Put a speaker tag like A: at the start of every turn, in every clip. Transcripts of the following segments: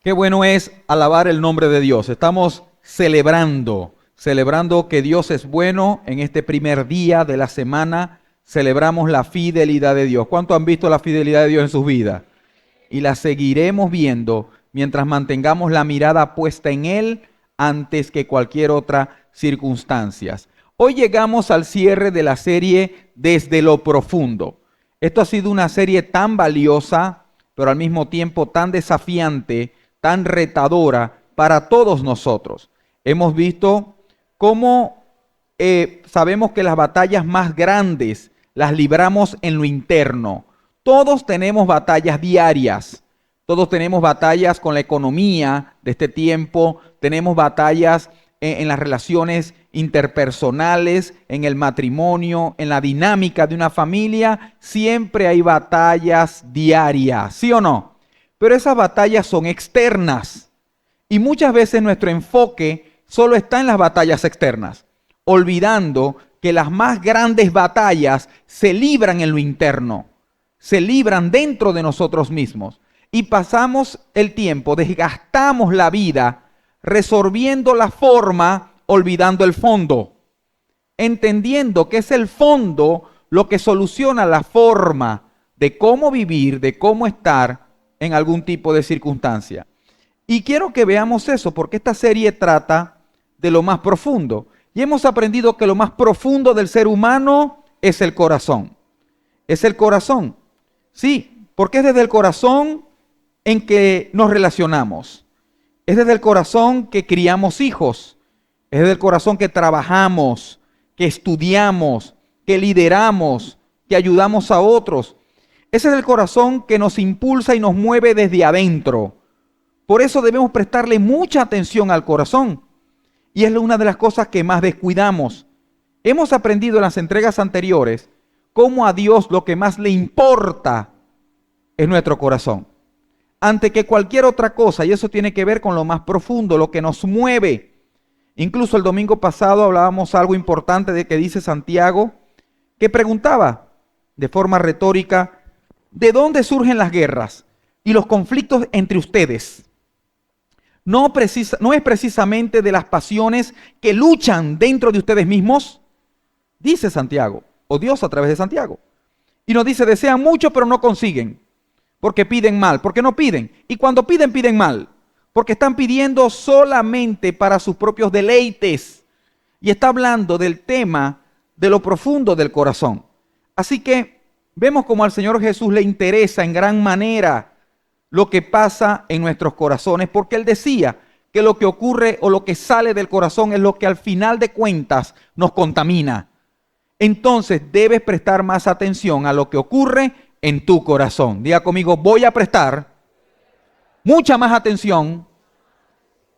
A: Qué bueno es alabar el nombre de Dios. Estamos celebrando que Dios es bueno en este primer día de la semana. Celebramos la fidelidad de Dios. ¿Cuánto han visto la fidelidad de Dios en sus vidas? Y la seguiremos viendo mientras mantengamos la mirada puesta en Él antes que cualquier otra circunstancia. Hoy llegamos al cierre de la serie Desde lo Profundo. Esto ha sido una serie tan valiosa, pero al mismo tiempo tan desafiante, tan retadora para todos nosotros. Hemos visto cómo sabemos que las batallas más grandes las libramos en lo interno. Todos tenemos batallas diarias, todos tenemos batallas con la economía de este tiempo, tenemos batallas en las relaciones interpersonales, en el matrimonio, en la dinámica de una familia. Siempre hay batallas diarias, ¿sí o no? Pero esas batallas son externas y muchas veces nuestro enfoque solo está en las batallas externas, olvidando que las más grandes batallas se libran en lo interno, se libran dentro de nosotros mismos y pasamos el tiempo, desgastamos la vida resolviendo la forma, olvidando el fondo, entendiendo que es el fondo lo que soluciona la forma de cómo vivir, de cómo estar en algún tipo de circunstancia. Y quiero que veamos eso, porque esta serie trata de lo más profundo. Y hemos aprendido que lo más profundo del ser humano es el corazón. Es el corazón. Sí, porque es desde el corazón en que nos relacionamos. Es desde el corazón que criamos hijos. Es desde el corazón que trabajamos, que estudiamos, que lideramos, que ayudamos a otros. Ese es el corazón que nos impulsa y nos mueve desde adentro. Por eso debemos prestarle mucha atención al corazón. Y es una de las cosas que más descuidamos. Hemos aprendido en las entregas anteriores cómo a Dios lo que más le importa es nuestro corazón. Ante que cualquier otra cosa, y eso tiene que ver con lo más profundo, lo que nos mueve. Incluso el domingo pasado hablábamos algo importante de que dice Santiago, que preguntaba de forma retórica, ¿de dónde surgen las guerras y los conflictos entre ustedes? No es precisamente de las pasiones que luchan dentro de ustedes mismos, dice Santiago, o Dios a través de Santiago. Y nos dice, desean mucho pero no consiguen, porque piden mal, porque no piden. Y cuando piden, piden mal, porque están pidiendo solamente para sus propios deleites. Y está hablando del tema de lo profundo del corazón. Así que vemos como al Señor Jesús le interesa en gran manera lo que pasa en nuestros corazones, porque Él decía que lo que ocurre o lo que sale del corazón es lo que al final de cuentas nos contamina. Entonces debes prestar más atención a lo que ocurre en tu corazón. Diga conmigo, voy a prestar mucha más atención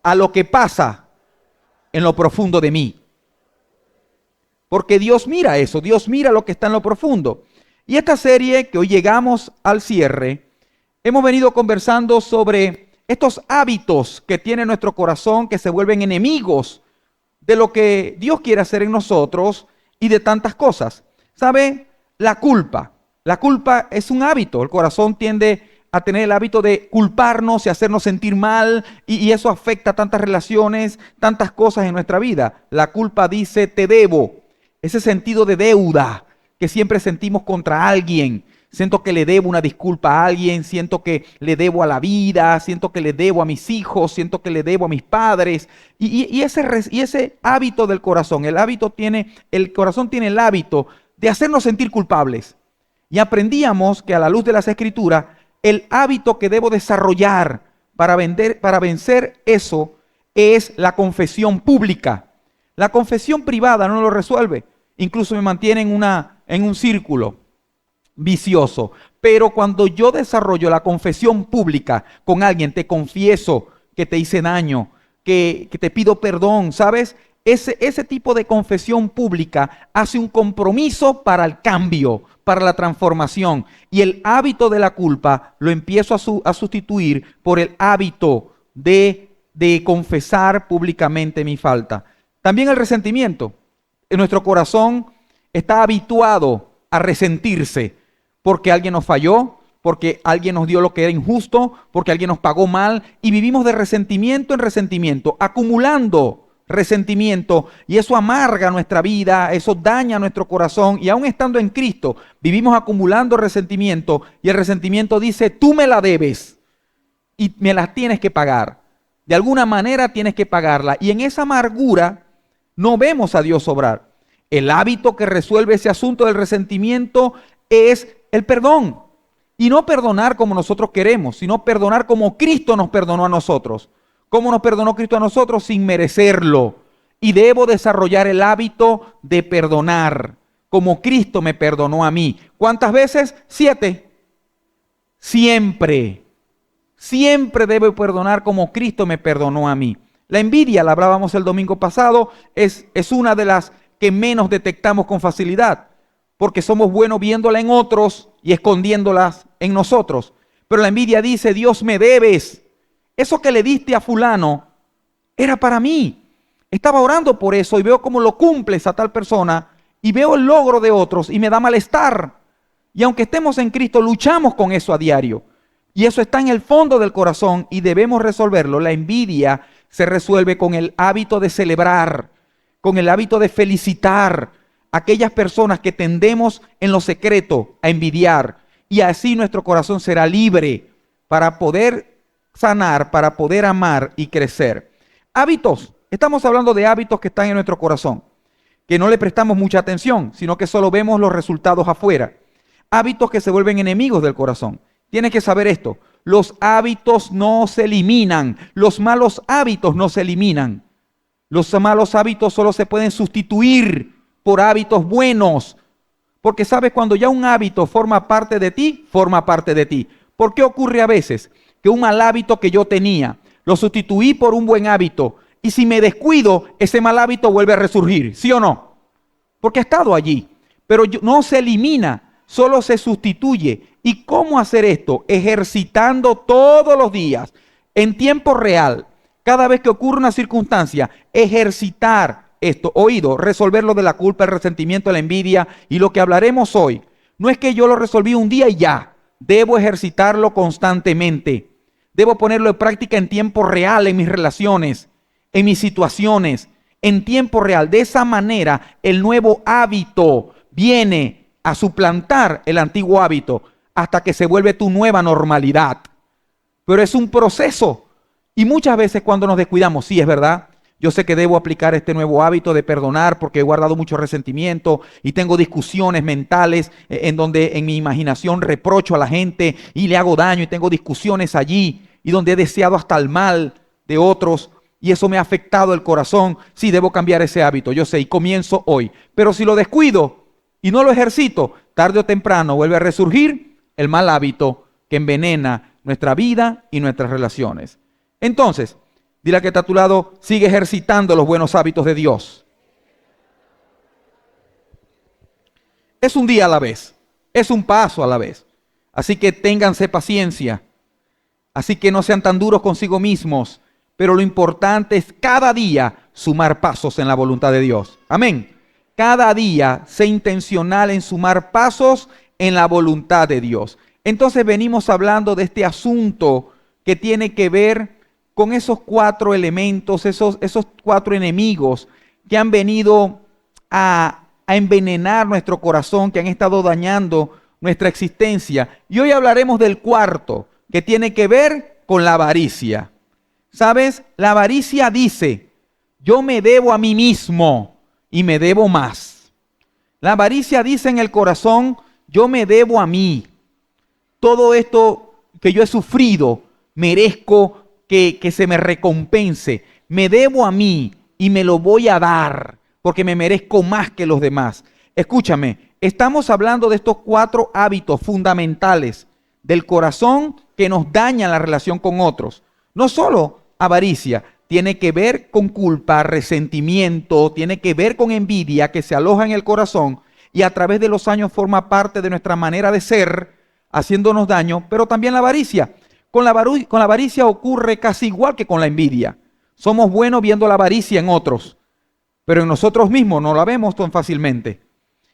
A: a lo que pasa en lo profundo de mí. Porque Dios mira eso, Dios mira lo que está en lo profundo. Y esta serie que hoy llegamos al cierre, hemos venido conversando sobre estos hábitos que tiene nuestro corazón que se vuelven enemigos de lo que Dios quiere hacer en nosotros y de tantas cosas. ¿Sabe? La culpa. La culpa es un hábito. El corazón tiende a tener el hábito de culparnos y hacernos sentir mal y eso afecta tantas relaciones, tantas cosas en nuestra vida. La culpa dice te debo. Ese sentido de deuda que siempre sentimos contra alguien. Siento que le debo una disculpa a alguien, siento que le debo a la vida, siento que le debo a mis hijos, siento que le debo a mis padres. Y ese hábito del corazón, el corazón tiene el hábito de hacernos sentir culpables. Y aprendíamos que a la luz de las Escrituras, el hábito que debo desarrollar para vencer eso es la confesión pública. La confesión privada no lo resuelve, incluso me mantiene en un círculo vicioso. Pero cuando yo desarrollo la confesión pública con alguien, te confieso que te hice daño, que te pido perdón, ¿sabes? Ese tipo de confesión pública hace un compromiso para el cambio, para la transformación. Y el hábito de la culpa lo empiezo a sustituir por el hábito de confesar públicamente mi falta. También el resentimiento. En nuestro corazón está habituado a resentirse porque alguien nos falló, porque alguien nos dio lo que era injusto, porque alguien nos pagó mal, y vivimos de resentimiento en resentimiento, acumulando resentimiento, y eso amarga nuestra vida, eso daña nuestro corazón, y aún estando en Cristo, vivimos acumulando resentimiento, y el resentimiento dice, tú me la debes, y me la tienes que pagar. De alguna manera tienes que pagarla, y en esa amargura no vemos a Dios obrar. El hábito que resuelve ese asunto del resentimiento es el perdón. Y no perdonar como nosotros queremos, sino perdonar como Cristo nos perdonó a nosotros. ¿Cómo nos perdonó Cristo a nosotros? Sin merecerlo. Y debo desarrollar el hábito de perdonar, como Cristo me perdonó a mí. ¿Cuántas veces? 7. Siempre. Siempre debo perdonar como Cristo me perdonó a mí. La envidia, la hablábamos el domingo pasado, es una de las que menos detectamos con facilidad, porque somos buenos viéndola en otros y escondiéndolas en nosotros. Pero la envidia dice, Dios me debes. Eso que le diste a fulano era para mí. Estaba orando por eso y veo cómo lo cumples a tal persona y veo el logro de otros y me da malestar. Y aunque estemos en Cristo, luchamos con eso a diario. Y eso está en el fondo del corazón y debemos resolverlo. La envidia se resuelve con el hábito de celebrar, con el hábito de felicitar a aquellas personas que tendemos en lo secreto a envidiar. Y así nuestro corazón será libre para poder sanar, para poder amar y crecer. Hábitos. Estamos hablando de hábitos que están en nuestro corazón, que no le prestamos mucha atención, sino que solo vemos los resultados afuera. Hábitos que se vuelven enemigos del corazón. Tienes que saber esto. Los hábitos no se eliminan. Los malos hábitos no se eliminan. Los malos hábitos solo se pueden sustituir por hábitos buenos. Porque sabes, cuando ya un hábito forma parte de ti, forma parte de ti. ¿Por qué ocurre a veces que un mal hábito que yo tenía, lo sustituí por un buen hábito? Y si me descuido, ese mal hábito vuelve a resurgir, ¿sí o no? Porque ha estado allí, pero no se elimina, solo se sustituye. ¿Y cómo hacer esto? Ejercitando todos los días, en tiempo real, cada vez que ocurre una circunstancia, ejercitar esto. Oído, resolver lo de la culpa, el resentimiento, la envidia y lo que hablaremos hoy. No es que yo lo resolví un día y ya. Debo ejercitarlo constantemente. Debo ponerlo en práctica en tiempo real en mis relaciones, en mis situaciones, en tiempo real. De esa manera, el nuevo hábito viene a suplantar el antiguo hábito hasta que se vuelve tu nueva normalidad. Pero es un proceso. Y muchas veces cuando nos descuidamos, sí, es verdad, yo sé que debo aplicar este nuevo hábito de perdonar porque he guardado mucho resentimiento y tengo discusiones mentales en donde en mi imaginación reprocho a la gente y le hago daño y tengo discusiones allí y donde he deseado hasta el mal de otros y eso me ha afectado el corazón. Sí, debo cambiar ese hábito, yo sé, y comienzo hoy. Pero si lo descuido y no lo ejercito, tarde o temprano vuelve a resurgir el mal hábito que envenena nuestra vida y nuestras relaciones. Entonces, dile al que está a tu lado, sigue ejercitando los buenos hábitos de Dios. Es un día a la vez, es un paso a la vez. Así que ténganse paciencia, así que no sean tan duros consigo mismos, pero lo importante es cada día sumar pasos en la voluntad de Dios. Amén. Cada día sé intencional en sumar pasos en la voluntad de Dios. Entonces venimos hablando de este asunto que tiene que ver con esos 4 elementos, esos 4 enemigos que han venido a envenenar nuestro corazón, que han estado dañando nuestra existencia. Y hoy hablaremos del cuarto, que tiene que ver con la avaricia. ¿Sabes? La avaricia dice, yo me debo a mí mismo y me debo más. La avaricia dice en el corazón, yo me debo a mí. Todo esto que yo he sufrido, merezco que se me recompense. Me debo a mí y me lo voy a dar porque me merezco más que los demás. Escúchame, estamos hablando de estos 4 hábitos fundamentales del corazón que nos dañan la relación con otros. No solo avaricia, tiene que ver con culpa, resentimiento, tiene que ver con envidia que se aloja en el corazón y a través de los años forma parte de nuestra manera de ser, haciéndonos daño, pero también la avaricia. Con la avaricia ocurre casi igual que con la envidia. Somos buenos viendo la avaricia en otros, pero en nosotros mismos no la vemos tan fácilmente.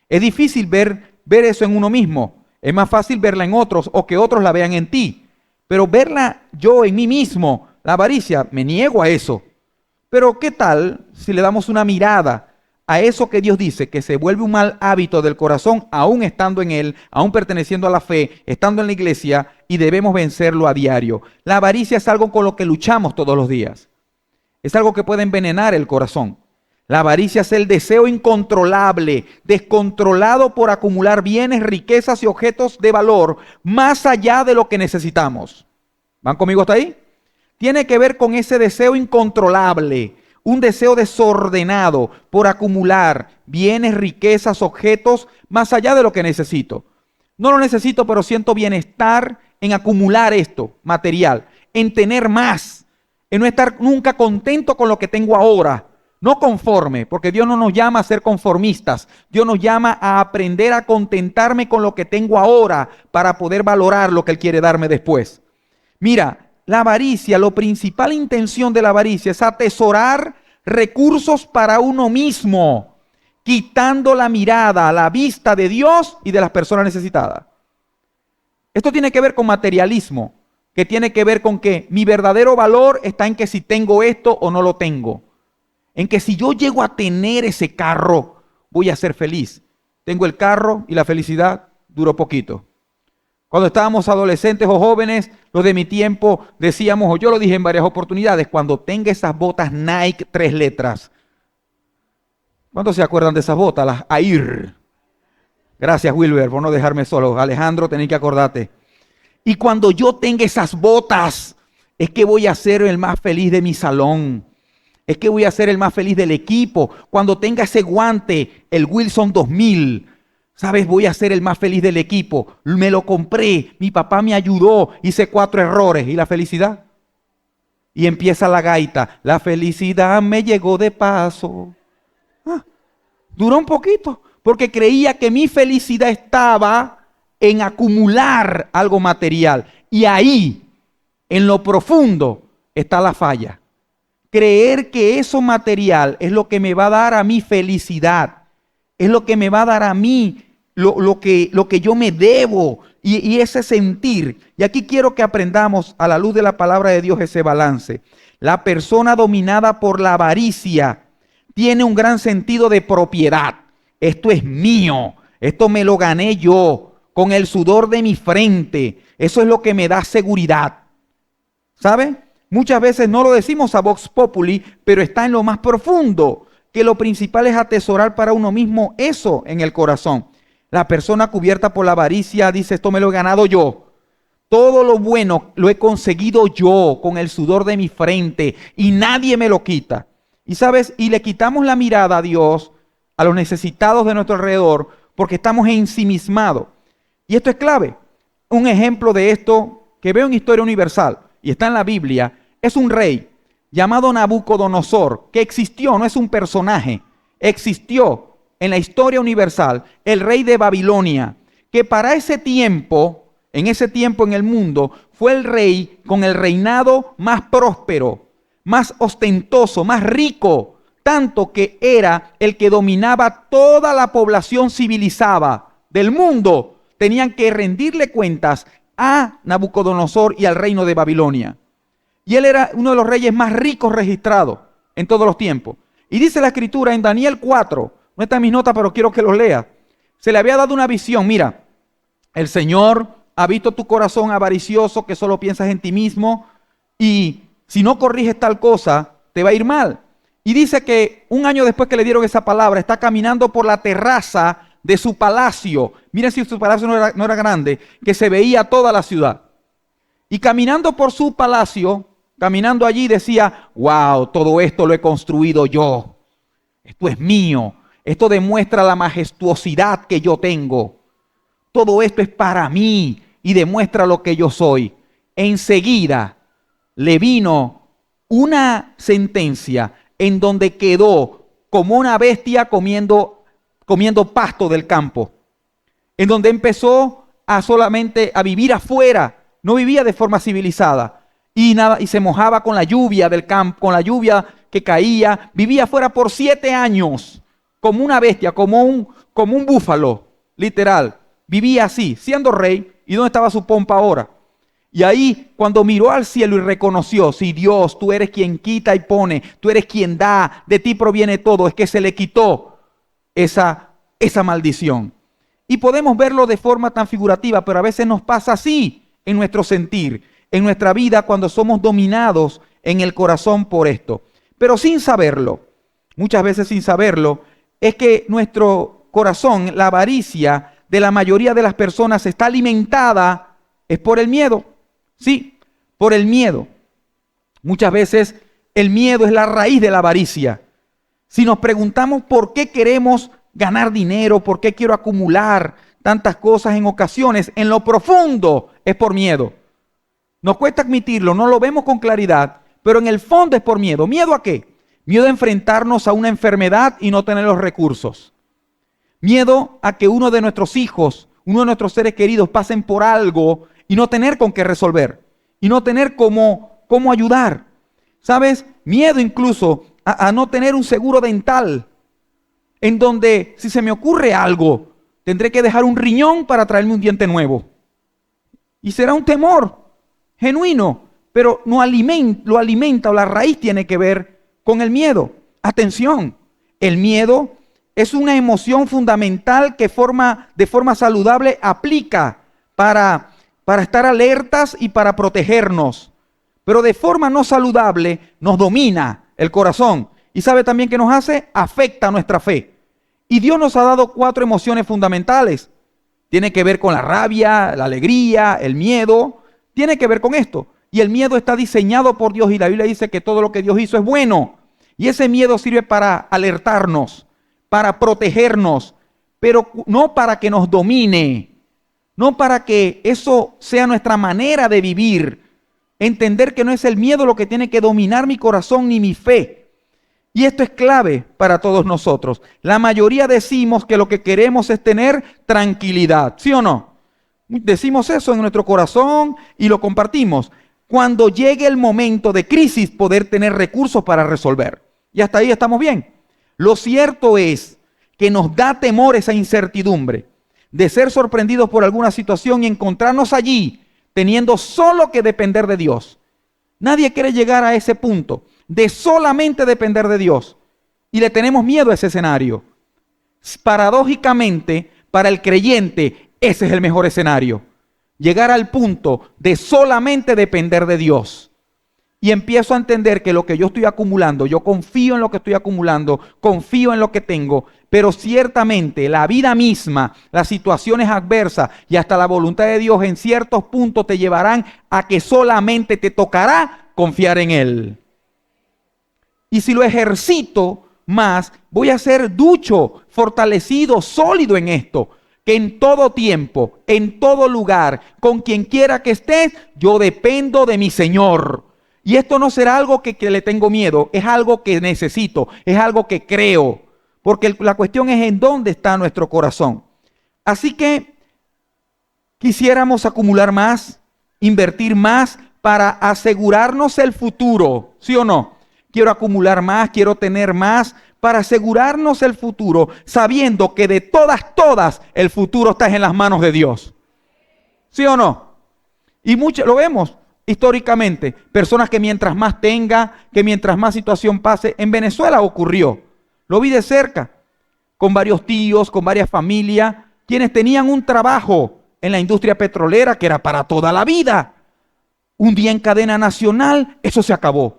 A: Es difícil ver eso en uno mismo. Es más fácil verla en otros o que otros la vean en ti. Pero verla yo en mí mismo, la avaricia, me niego a eso. Pero ¿qué tal si le damos una mirada a eso que Dios dice, que se vuelve un mal hábito del corazón, aún estando en él, aún perteneciendo a la fe, estando en la iglesia, y debemos vencerlo a diario? La avaricia es algo con lo que luchamos todos los días. Es algo que puede envenenar el corazón. La avaricia es el deseo incontrolable, descontrolado por acumular bienes, riquezas y objetos de valor más allá de lo que necesitamos. ¿Van conmigo hasta ahí? Tiene que ver con ese deseo incontrolable, un deseo desordenado por acumular bienes, riquezas, objetos más allá de lo que necesito. No lo necesito, pero siento bienestar en acumular esto material, en tener más, en no estar nunca contento con lo que tengo ahora. No conforme, porque Dios no nos llama a ser conformistas. Dios nos llama a aprender a contentarme con lo que tengo ahora para poder valorar lo que Él quiere darme después. Mira, la avaricia, la principal intención de la avaricia es atesorar recursos para uno mismo, quitando la mirada, la vista de Dios y de las personas necesitadas. Esto tiene que ver con materialismo, que tiene que ver con que mi verdadero valor está en que si tengo esto o no lo tengo. En que si yo llego a tener ese carro, voy a ser feliz. Tengo el carro y la felicidad duró poquito. Cuando estábamos adolescentes o jóvenes, los de mi tiempo decíamos, o yo lo dije en varias oportunidades, cuando tenga esas botas Nike 3 letras. ¿Cuántos se acuerdan de esas botas? Las Air. Gracias, Wilber, por no dejarme solo. Alejandro, tenéis que acordarte. Y cuando yo tenga esas botas, es que voy a ser el más feliz de mi salón. Es que voy a ser el más feliz del equipo. Cuando tenga ese guante, el Wilson 2000, ¿sabes? Voy a ser el más feliz del equipo. Me lo compré, mi papá me ayudó, hice 4 errores. ¿Y la felicidad? Y empieza la gaita. La felicidad me llegó de paso. Duró un poquito, porque creía que mi felicidad estaba en acumular algo material. Y ahí, en lo profundo, está la falla. Creer que eso material es lo que me va a dar a mi felicidad, es lo que me va a dar a mí lo que yo me debo y ese sentir. Y aquí quiero que aprendamos a la luz de la palabra de Dios ese balance. La persona dominada por la avaricia tiene un gran sentido de propiedad. Esto es mío, esto me lo gané yo con el sudor de mi frente. Eso es lo que me da seguridad. ¿Sabe? Muchas veces no lo decimos a Vox Populi, pero está en lo más profundo, que lo principal es atesorar para uno mismo eso en el corazón. La persona cubierta por la avaricia dice, esto me lo he ganado yo. Todo lo bueno lo he conseguido yo con el sudor de mi frente y nadie me lo quita. Y sabes, y le quitamos la mirada a Dios, a los necesitados de nuestro alrededor, porque estamos ensimismados. Y esto es clave. Un ejemplo de esto que veo en Historia Universal y está en la Biblia, es un rey llamado Nabucodonosor, que existió, no es un personaje, existió en la historia universal, el rey de Babilonia, que para ese tiempo en el mundo, fue el rey con el reinado más próspero, más ostentoso, más rico, tanto que era el que dominaba toda la población civilizada del mundo. Tenían que rendirle cuentas a Nabucodonosor y al reino de Babilonia. Y él era uno de los reyes más ricos registrados en todos los tiempos. Y dice la escritura en Daniel 4, no está en mis notas, pero quiero que los lea. Se le había dado una visión. Mira, el Señor ha visto tu corazón avaricioso, que solo piensas en ti mismo, y si no corriges tal cosa, te va a ir mal. Y dice que un año después que le dieron esa palabra, está caminando por la terraza de su palacio. Miren si su palacio no era grande, que se veía toda la ciudad. Y caminando por su palacio, caminando allí decía, wow, todo esto lo he construido yo. Esto es mío. Esto demuestra la majestuosidad que yo tengo. Todo esto es para mí y demuestra lo que yo soy. Enseguida le vino una sentencia en donde quedó como una bestia comiendo pasto del campo. En donde empezó solamente a vivir afuera. No vivía de forma civilizada. Y se mojaba con la lluvia del campo, con la lluvia que caía. Vivía afuera por 7 años, como una bestia, como un búfalo, literal. vivía así, siendo rey. ¿Y dónde estaba su pompa ahora? Y ahí, cuando miró al cielo y reconoció, si Dios, tú eres quien quita y pone, tú eres quien da, de ti proviene todo, es que se le quitó esa maldición. Y podemos verlo de forma tan figurativa, pero a veces nos pasa así en nuestro sentir, en nuestra vida, cuando somos dominados en el corazón por esto. Pero sin saberlo, muchas veces sin saberlo, es que nuestro corazón, la avaricia de la mayoría de las personas está alimentada, es por el miedo. Sí, por el miedo. Muchas veces el miedo es la raíz de la avaricia. Si nos preguntamos por qué queremos ganar dinero, por qué quiero acumular tantas cosas en ocasiones, en lo profundo es por miedo. Nos cuesta admitirlo, no lo vemos con claridad, pero en el fondo es por miedo. ¿Miedo a qué? Miedo a enfrentarnos a una enfermedad y no tener los recursos. Miedo a que uno de nuestros hijos, uno de nuestros seres queridos pasen por algo y no tener con qué resolver, y no tener cómo ayudar. ¿Sabes? Miedo incluso a no tener un seguro dental, en donde si se me ocurre algo, tendré que dejar un riñón para traerme un diente nuevo. Y será un temor genuino, pero lo alimenta o la raíz tiene que ver con el miedo. Atención, el miedo es una emoción fundamental que de forma saludable aplica para estar alertas y para protegernos. Pero de forma no saludable nos domina el corazón. ¿Y sabe también qué nos hace? Afecta nuestra fe. Y Dios nos ha dado 4 emociones fundamentales. Tiene que ver con la rabia, la alegría, el miedo. Tiene que ver con esto. Y el miedo está diseñado por Dios y la Biblia dice que todo lo que Dios hizo es bueno. Y ese miedo sirve para alertarnos, para protegernos, pero no para que nos domine. No para que eso sea nuestra manera de vivir. Entender que no es el miedo lo que tiene que dominar mi corazón ni mi fe. Y esto es clave para todos nosotros. La mayoría decimos que lo que queremos es tener tranquilidad. ¿Sí o no? Decimos eso en nuestro corazón y lo compartimos. Cuando llegue el momento de crisis, poder tener recursos para resolver. Y hasta ahí estamos bien. Lo cierto es que nos da temor esa incertidumbre de ser sorprendidos por alguna situación y encontrarnos allí teniendo solo que depender de Dios. Nadie quiere llegar a ese punto de solamente depender de Dios. Y le tenemos miedo a ese escenario. Paradójicamente, para el creyente, ese es el mejor escenario. Llegar al punto de solamente depender de Dios. Y empiezo a entender que lo que yo estoy acumulando, yo confío en lo que estoy acumulando, confío en lo que tengo, pero ciertamente la vida misma, las situaciones adversas y hasta la voluntad de Dios en ciertos puntos te llevarán a que solamente te tocará confiar en Él. Y si lo ejercito más, voy a ser ducho, fortalecido, sólido en esto. Que en todo tiempo, en todo lugar, con quien quiera que estés, yo dependo de mi Señor. Y esto no será algo que le tengo miedo, es algo que necesito, es algo que creo. Porque la cuestión es en dónde está nuestro corazón. Así que quisiéramos acumular más, invertir más para asegurarnos el futuro, ¿sí o no? Quiero acumular más, quiero tener más para asegurarnos el futuro, sabiendo que de todas, el futuro está en las manos de Dios. ¿Sí o no? Y mucho lo vemos históricamente. Personas que mientras más tenga, que mientras más situación pase, en Venezuela ocurrió. Lo vi de cerca, con varios tíos, con varias familias, quienes tenían un trabajo en la industria petrolera que era para toda la vida. Un día en cadena nacional, eso se acabó.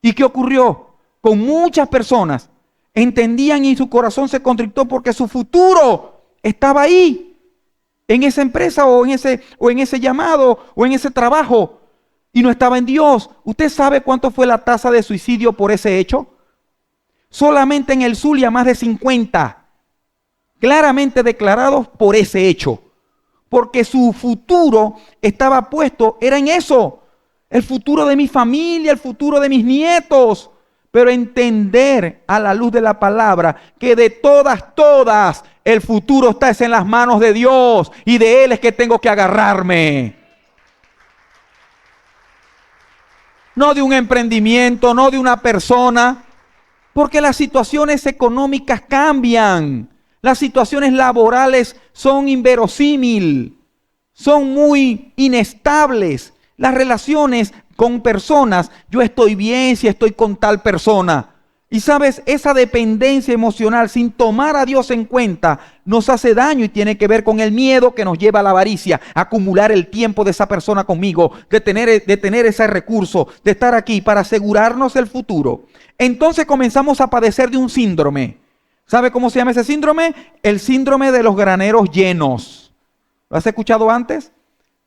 A: ¿Y qué ocurrió? Con muchas personas entendían y su corazón se contrictó porque su futuro estaba ahí, en esa empresa o en ese llamado o en ese trabajo y no estaba en Dios. ¿Usted sabe cuánto fue la tasa de suicidio por ese hecho? Solamente en el Zulia más de 50, claramente declarados por ese hecho, porque su futuro estaba puesto, era en eso, el futuro de mi familia, el futuro de mis nietos. Pero entender a la luz de la palabra que de todas, el futuro está en las manos de Dios y de Él es que tengo que agarrarme. No de un emprendimiento, no de una persona, porque las situaciones económicas cambian, Las situaciones laborales son inverosímiles, son muy inestables. Las relaciones con personas, yo estoy bien si estoy con tal persona. Y sabes, esa dependencia emocional sin tomar a Dios en cuenta nos hace daño y tiene que ver con el miedo que nos lleva a la avaricia, a acumular el tiempo de esa persona conmigo, de tener ese recurso, de estar aquí para asegurarnos el futuro. Entonces comenzamos a padecer de un síndrome. ¿Sabe cómo se llama ese síndrome? El síndrome de los graneros llenos. ¿Lo has escuchado antes?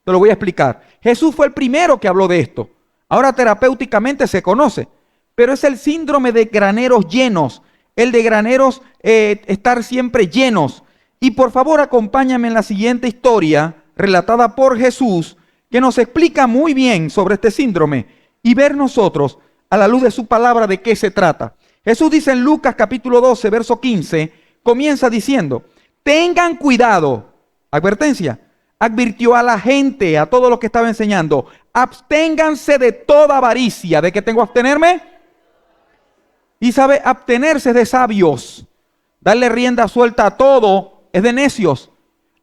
A: Te lo voy a explicar. Jesús fue el primero que habló de esto. Ahora terapéuticamente se conoce. Pero es el síndrome de graneros llenos, el de graneros estar siempre llenos. Y por favor acompáñame en la siguiente historia relatada por Jesús, que nos explica muy bien sobre este síndrome y ver nosotros a la luz de su palabra de qué se trata. Jesús dice en Lucas capítulo 12, verso 15, comienza diciendo, tengan cuidado, advertencia, advirtió a la gente, a todos los que estaba enseñando, absténganse de toda avaricia. ¿De qué tengo que abstenerme? Y sabe, abstenerse es de sabios. Darle rienda suelta a todo es de necios.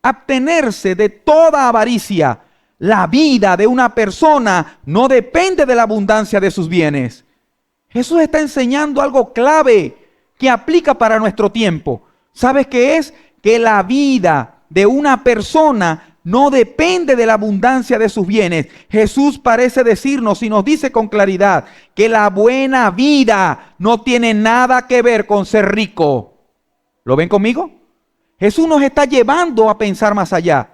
A: Abstenerse de toda avaricia. La vida de una persona no depende de la abundancia de sus bienes. Jesús está enseñando algo clave que aplica para nuestro tiempo. ¿Sabes qué es? Que la vida de una persona no depende de la abundancia de sus bienes. Jesús parece decirnos y nos dice con claridad que la buena vida no tiene nada que ver con ser rico. ¿Lo ven conmigo? Jesús nos está llevando a pensar más allá.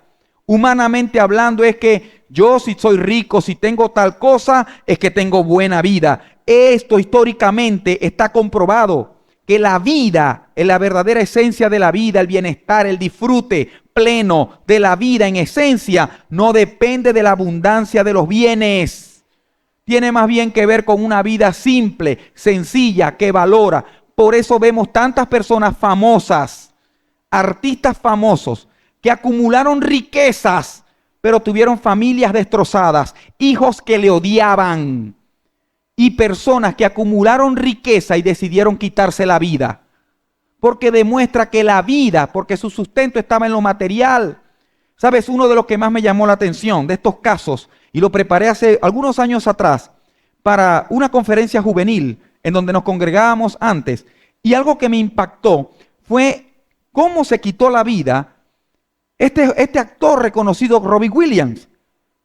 A: Humanamente hablando es que yo si soy rico, si tengo tal cosa, es que tengo buena vida. Esto históricamente está comprobado. Que la vida, la verdadera esencia de la vida, el bienestar, el disfrute pleno de la vida en esencia, no depende de la abundancia de los bienes. Tiene más bien que ver con una vida simple, sencilla, que valora. Por eso vemos tantas personas famosas, artistas famosos, que acumularon riquezas, pero tuvieron familias destrozadas, hijos que le odiaban. Y personas que acumularon riqueza y decidieron quitarse la vida. Porque demuestra que la vida, porque su sustento estaba en lo material. ¿Sabes? Uno de los que más me llamó la atención de estos casos, y lo preparé hace algunos años atrás, para una conferencia juvenil, en donde nos congregábamos antes. Y algo que me impactó fue cómo se quitó la vida este actor reconocido, Robin Williams.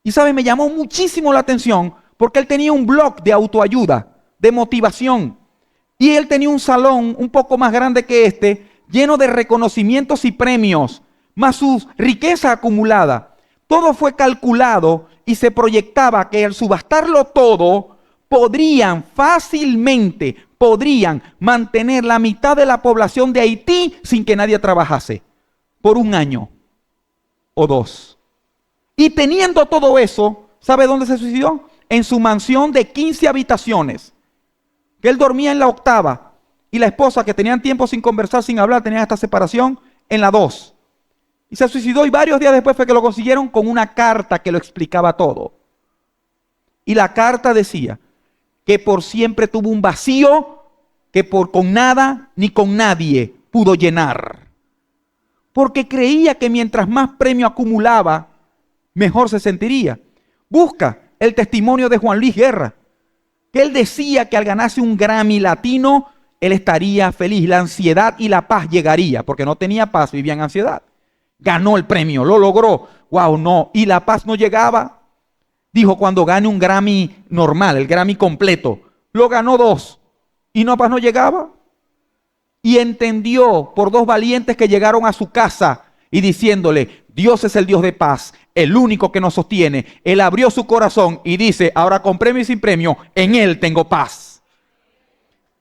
A: Y ¿sabes? Me llamó muchísimo la atención, porque él tenía un blog de autoayuda, de motivación. Y él tenía un salón un poco más grande que este, lleno de reconocimientos y premios, más su riqueza acumulada. Todo fue calculado y se proyectaba que al subastarlo todo, fácilmente mantener la mitad de la población de Haití sin que nadie trabajase, por un año o dos. Y teniendo todo eso, ¿sabe dónde se suicidó? En su mansión de 15 habitaciones, que él dormía en la 8ª, y la esposa, que tenían tiempo sin conversar, sin hablar, tenían esta separación, en la 2. Y se suicidó, y varios días después fue que lo consiguieron con una carta que lo explicaba todo. Y la carta decía que por siempre tuvo un vacío que con nada ni con nadie pudo llenar. Porque creía que mientras más premio acumulaba, mejor se sentiría. Busca el testimonio de Juan Luis Guerra, que él decía que al ganarse un Grammy latino, él estaría feliz, la ansiedad y la paz llegaría, porque no tenía paz, vivía en ansiedad. Ganó el premio, lo logró, wow, no, y la paz no llegaba. Dijo, cuando gane un Grammy normal, el Grammy completo, lo ganó 2, y la paz no llegaba. Y entendió por 2 valientes que llegaron a su casa y diciéndole, Dios es el Dios de paz, el único que nos sostiene. Él abrió su corazón y dice, ahora con premio y sin premio, en Él tengo paz.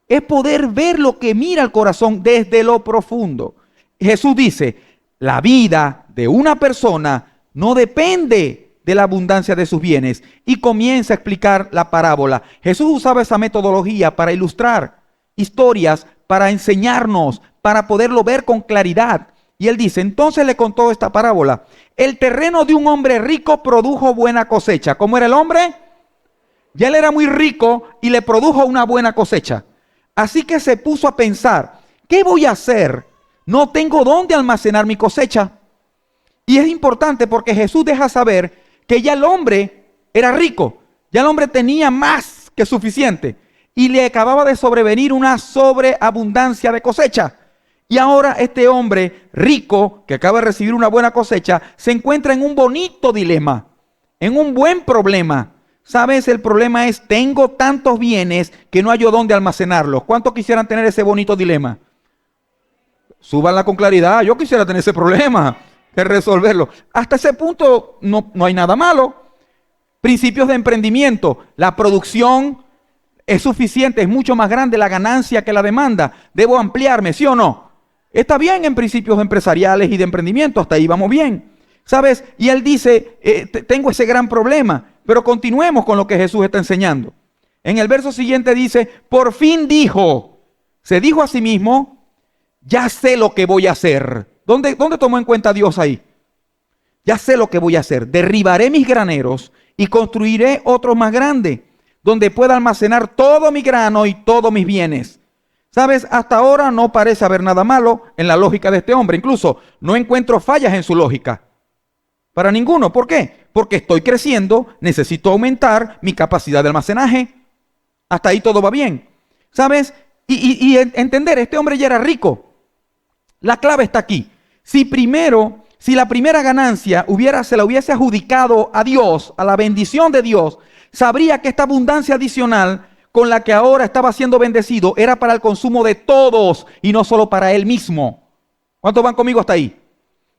A: Es poder ver lo que mira el corazón desde lo profundo. Jesús dice, la vida de una persona no depende de la abundancia de sus bienes. Y comienza a explicar la parábola. Jesús usaba esa metodología para ilustrar historias, para enseñarnos, para poderlo ver con claridad. Y él dice, entonces le contó esta parábola. El terreno de un hombre rico produjo buena cosecha. ¿Cómo era el hombre? Ya él era muy rico y le produjo una buena cosecha. Así que se puso a pensar, ¿qué voy a hacer no tengo dónde almacenar mi cosecha. Y es importante porque Jesús deja saber que ya el hombre era rico, ya el hombre tenía más que suficiente y le acababa de sobrevenir una sobreabundancia de cosecha. Y ahora este hombre rico, que acaba de recibir una buena cosecha, se encuentra en un bonito dilema, en un buen problema. ¿Sabes? El problema es, tengo tantos bienes que no hallo dónde almacenarlos. ¿Cuántos quisieran tener ese bonito dilema? Súbanla con claridad. Yo quisiera tener ese problema, que resolverlo. Hasta ese punto no hay nada malo. Principios de emprendimiento. La producción es suficiente, es mucho más grande la ganancia que la demanda. Debo ampliarme, ¿sí o no? Está bien en principios empresariales y de emprendimiento, hasta ahí vamos bien. ¿Sabes? Y él dice, tengo ese gran problema. Pero continuemos con lo que Jesús está enseñando. En el verso siguiente dice, por fin dijo, se dijo a sí mismo, ya sé lo que voy a hacer. ¿Dónde tomó en cuenta Dios ahí? Ya sé lo que voy a hacer. Derribaré mis graneros y construiré otros más grandes, donde pueda almacenar todo mi grano y todos mis bienes. ¿Sabes? Hasta ahora no parece haber nada malo en la lógica de este hombre. Incluso no encuentro fallas en su lógica. Para ninguno. ¿Por qué? Porque estoy creciendo, necesito aumentar mi capacidad de almacenaje. Hasta ahí todo va bien. ¿Sabes? Y entender, este hombre ya era rico. La clave está aquí. Si la primera ganancia se la hubiese adjudicado a Dios, a la bendición de Dios, sabría que esta abundancia adicional con la que ahora estaba siendo bendecido era para el consumo de todos y no solo para él mismo. ¿Cuántos van conmigo hasta ahí?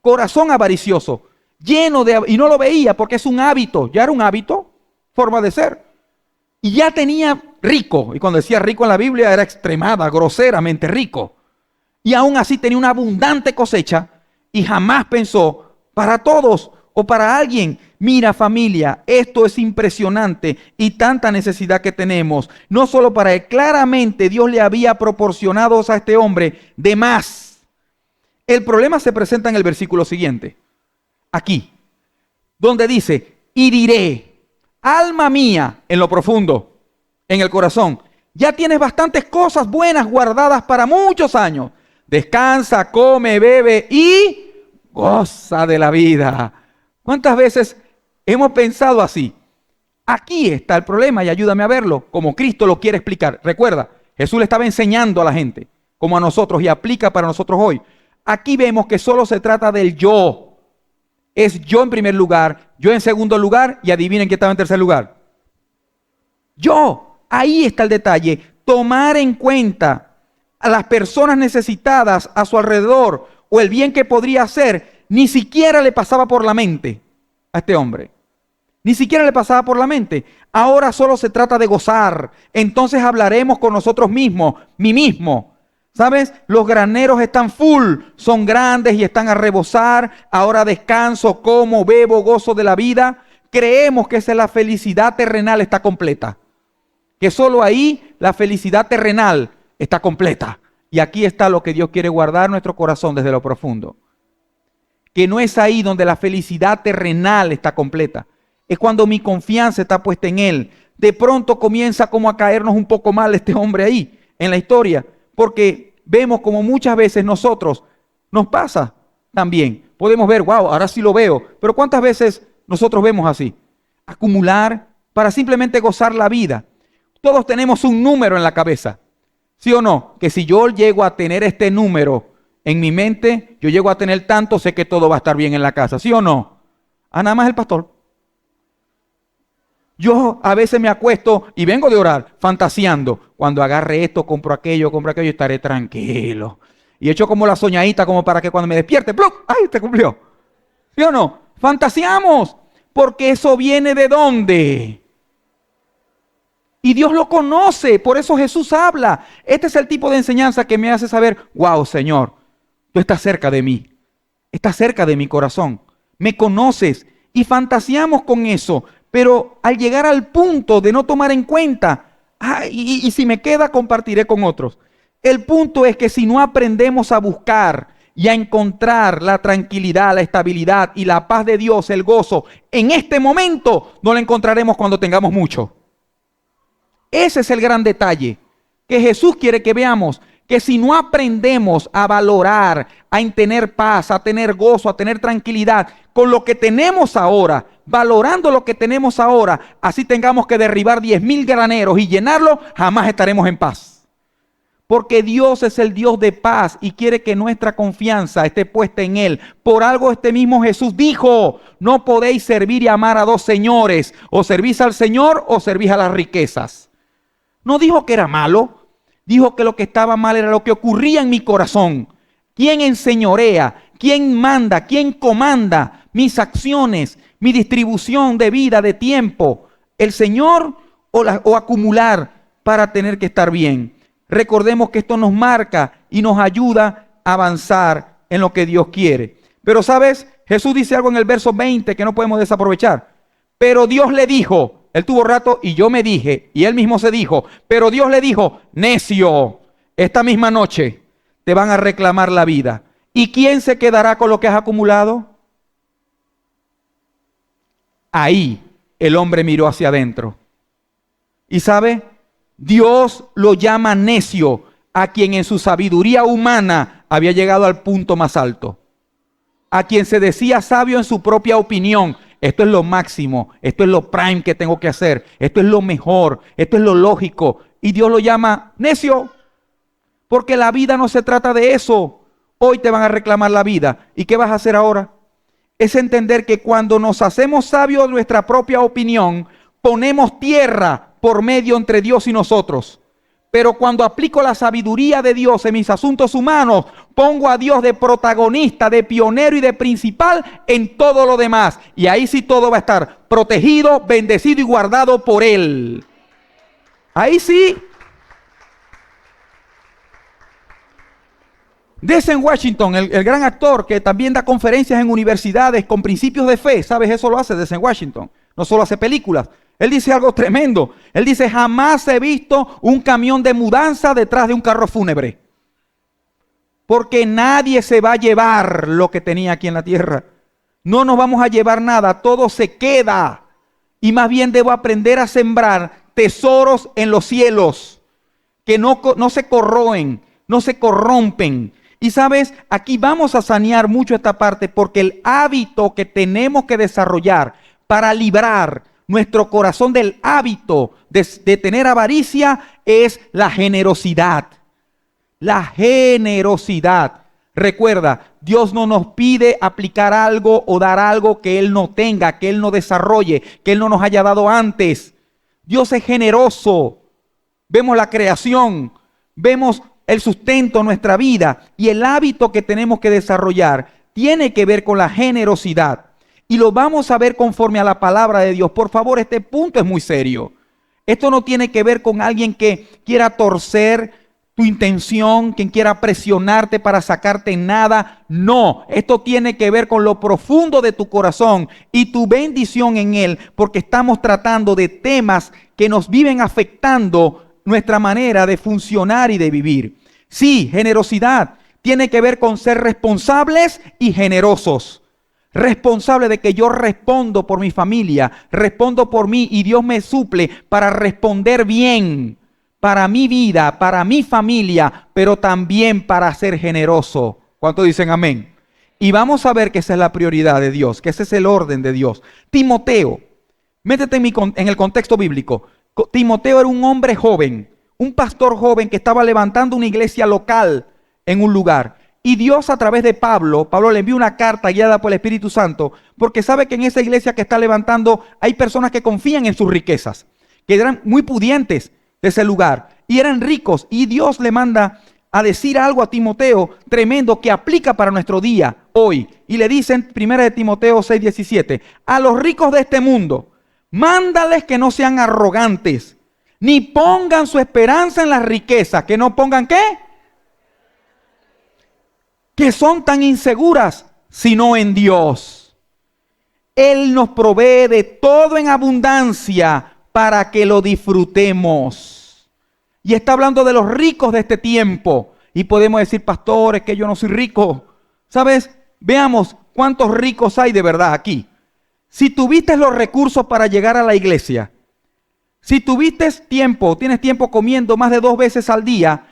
A: Corazón avaricioso. Y no lo veía porque es un hábito, ya era un hábito, forma de ser. Y ya tenía rico, y cuando decía rico en la Biblia era extremada, groseramente rico. Y aún así tenía una abundante cosecha y jamás pensó para todos o para alguien. Mira familia, esto es impresionante y tanta necesidad que tenemos. No solo para él, claramente Dios le había proporcionado a este hombre de más. El problema se presenta en el versículo siguiente. Aquí, donde dice, y diré, alma mía, en lo profundo, en el corazón, ya tienes bastantes cosas buenas guardadas para muchos años. Descansa, come, bebe y goza de la vida. ¿Cuántas veces hemos pensado así? Aquí está el problema y ayúdame a verlo, como Cristo lo quiere explicar. Recuerda, Jesús le estaba enseñando a la gente, como a nosotros, y aplica para nosotros hoy. Aquí vemos que solo se trata del yo. Es yo en primer lugar, yo en segundo lugar, y adivinen quién estaba en tercer lugar. Yo. Ahí está el detalle. Tomar en cuenta a las personas necesitadas a su alrededor o el bien que podría hacer, ni siquiera le pasaba por la mente a este hombre. Ni siquiera le pasaba por la mente. Ahora solo se trata de gozar. Entonces hablaremos con nosotros mismos, mí mismo. ¿Sabes? Los graneros están full, son grandes y están a rebosar. Ahora descanso, como, bebo, gozo de la vida. Creemos que esa es la felicidad terrenal está completa. Que solo ahí la felicidad terrenal está completa. Y aquí está lo que Dios quiere guardar en nuestro corazón desde lo profundo. Que no es ahí donde la felicidad terrenal está completa. Es cuando mi confianza está puesta en Él. De pronto comienza como a caernos un poco mal este hombre ahí en la historia. Porque vemos como muchas veces nosotros nos pasa también. Podemos ver, wow, ahora sí lo veo. Pero ¿cuántas veces nosotros vemos así? Acumular para simplemente gozar la vida. Todos tenemos un número en la cabeza. ¿Sí o no? Que si yo llego a tener este número en mi mente, yo llego a tener tanto, sé que todo va a estar bien en la casa. ¿Sí o no? Nada más el pastor. Yo a veces me acuesto y vengo de orar, fantaseando. Cuando agarre esto, compro aquello y estaré tranquilo. Y echo como la soñadita como para que cuando me despierte, ¡plum! ¡Ay, te cumplió! ¿Sí o no? Fantaseamos. Porque eso viene ¿de dónde? Y Dios lo conoce. Por eso Jesús habla. Este es el tipo de enseñanza que me hace saber, wow, Señor, tú estás cerca de mí. Estás cerca de mi corazón. Me conoces. Y fantaseamos con eso. Pero al llegar al punto de no tomar en cuenta, y si me queda, compartiré con otros. El punto es que si no aprendemos a buscar y a encontrar la tranquilidad, la estabilidad y la paz de Dios, el gozo, en este momento no la encontraremos cuando tengamos mucho. Ese es el gran detalle que Jesús quiere que veamos, que si no aprendemos a valorar, a tener paz, a tener gozo, a tener tranquilidad con lo que tenemos ahora, valorando lo que tenemos ahora, así tengamos que derribar 10,000 graneros y llenarlo, jamás estaremos en paz. Porque Dios es el Dios de paz y quiere que nuestra confianza esté puesta en Él. Por algo este mismo Jesús dijo, no podéis servir y amar a dos señores, o servís al Señor o servís a las riquezas. No dijo que era malo, dijo que lo que estaba mal era lo que ocurría en mi corazón. ¿Quién enseñorea? ¿Quién manda? ¿Quién comanda mis acciones, mi distribución de vida, de tiempo? ¿El Señor o acumular para tener que estar bien? Recordemos que esto nos marca y nos ayuda a avanzar en lo que Dios quiere. Pero ¿sabes? Jesús dice algo en el verso 20 que no podemos desaprovechar. Pero Dios le dijo, él tuvo rato y yo me dije, y él mismo se dijo, pero Dios le dijo, necio, esta misma noche te van a reclamar la vida. ¿Y quién se quedará con lo que has acumulado? Ahí el hombre miró hacia adentro. ¿Y sabe? Dios lo llama necio a quien en su sabiduría humana había llegado al punto más alto. A quien se decía sabio en su propia opinión. Esto es lo máximo, esto es lo prime que tengo que hacer, esto es lo mejor, esto es lo lógico. Y Dios lo llama necio. Porque la vida no se trata de eso. Hoy te van a reclamar la vida. ¿Y qué vas a hacer ahora? Es entender que cuando nos hacemos sabios de nuestra propia opinión, ponemos tierra por medio entre Dios y nosotros. Pero cuando aplico la sabiduría de Dios en mis asuntos humanos, pongo a Dios de protagonista, de pionero y de principal en todo lo demás. Y ahí sí todo va a estar protegido, bendecido y guardado por Él. Ahí sí. Denzel Washington, el gran actor que también da conferencias en universidades con principios de fe, ¿sabes? Eso lo hace Denzel Washington. No solo hace películas. Él dice algo tremendo. Él dice, jamás he visto un camión de mudanza detrás de un carro fúnebre. Porque nadie se va a llevar lo que tenía aquí en la tierra. No nos vamos a llevar nada, todo se queda. Y más bien debo aprender a sembrar tesoros en los cielos, que no se corroen, no se corrompen. Y sabes, aquí vamos a sanear mucho esta parte, porque el hábito que tenemos que desarrollar para librar nuestro corazón del hábito de tener avaricia es la generosidad. La generosidad. Recuerda, Dios no nos pide aplicar algo o dar algo que Él no tenga, que Él no desarrolle, que Él no nos haya dado antes. Dios es generoso. Vemos la creación, vemos el sustento en nuestra vida, y el hábito que tenemos que desarrollar tiene que ver con la generosidad. Y lo vamos a ver conforme a la palabra de Dios. Por favor, este punto es muy serio. Esto no tiene que ver con alguien que quiera torcer tu intención, quien quiera presionarte para sacarte nada. No, esto tiene que ver con lo profundo de tu corazón y tu bendición en Él, porque estamos tratando de temas que nos viven afectando nuestra manera de funcionar y de vivir. Sí, generosidad tiene que ver con ser responsables y generosos. Responsable de que yo respondo por mi familia, respondo por mí y Dios me suple para responder bien para mi vida, para mi familia, pero también para ser generoso. ¿Cuántos dicen amén? Y vamos a ver que esa es la prioridad de Dios, que ese es el orden de Dios. Timoteo, métete en el contexto bíblico. Timoteo era un hombre joven, un pastor joven que estaba levantando una iglesia local en un lugar. Y Dios a través de Pablo le envió una carta guiada por el Espíritu Santo, porque sabe que en esa iglesia que está levantando hay personas que confían en sus riquezas, que eran muy pudientes de ese lugar y eran ricos. Y Dios le manda a decir algo a Timoteo tremendo que aplica para nuestro día hoy. Y le dicen, 1 de Timoteo 6:17, a los ricos de este mundo, mándales que no sean arrogantes, ni pongan su esperanza en las riquezas. ¿Que no pongan qué? Que son tan inseguras, sino en Dios. Él nos provee de todo en abundancia para que lo disfrutemos. Y está hablando de los ricos de este tiempo. Y podemos decir, pastores, que yo no soy rico. ¿Sabes? Veamos cuántos ricos hay de verdad aquí. Si tuviste los recursos para llegar a la iglesia, si tuviste tiempo, tienes tiempo comiendo más de 2 veces al día,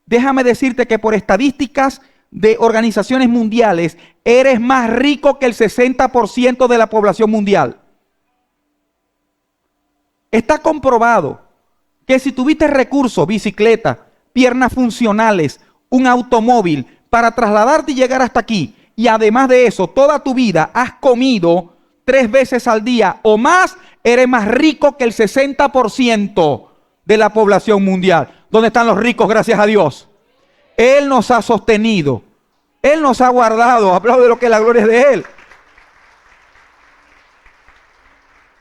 A: déjame decirte que por estadísticas de organizaciones mundiales, eres más rico que el 60% de la población mundial. Está comprobado que si tuviste recursos, bicicleta, piernas funcionales, un automóvil para trasladarte y llegar hasta aquí, y además de eso, toda tu vida has comido 3 veces al día o más, eres más rico que el 60% de la población mundial. ¿Dónde están los ricos? Gracias a Dios. Él nos ha sostenido. Él nos ha guardado. Aplaude lo que la gloria es de Él.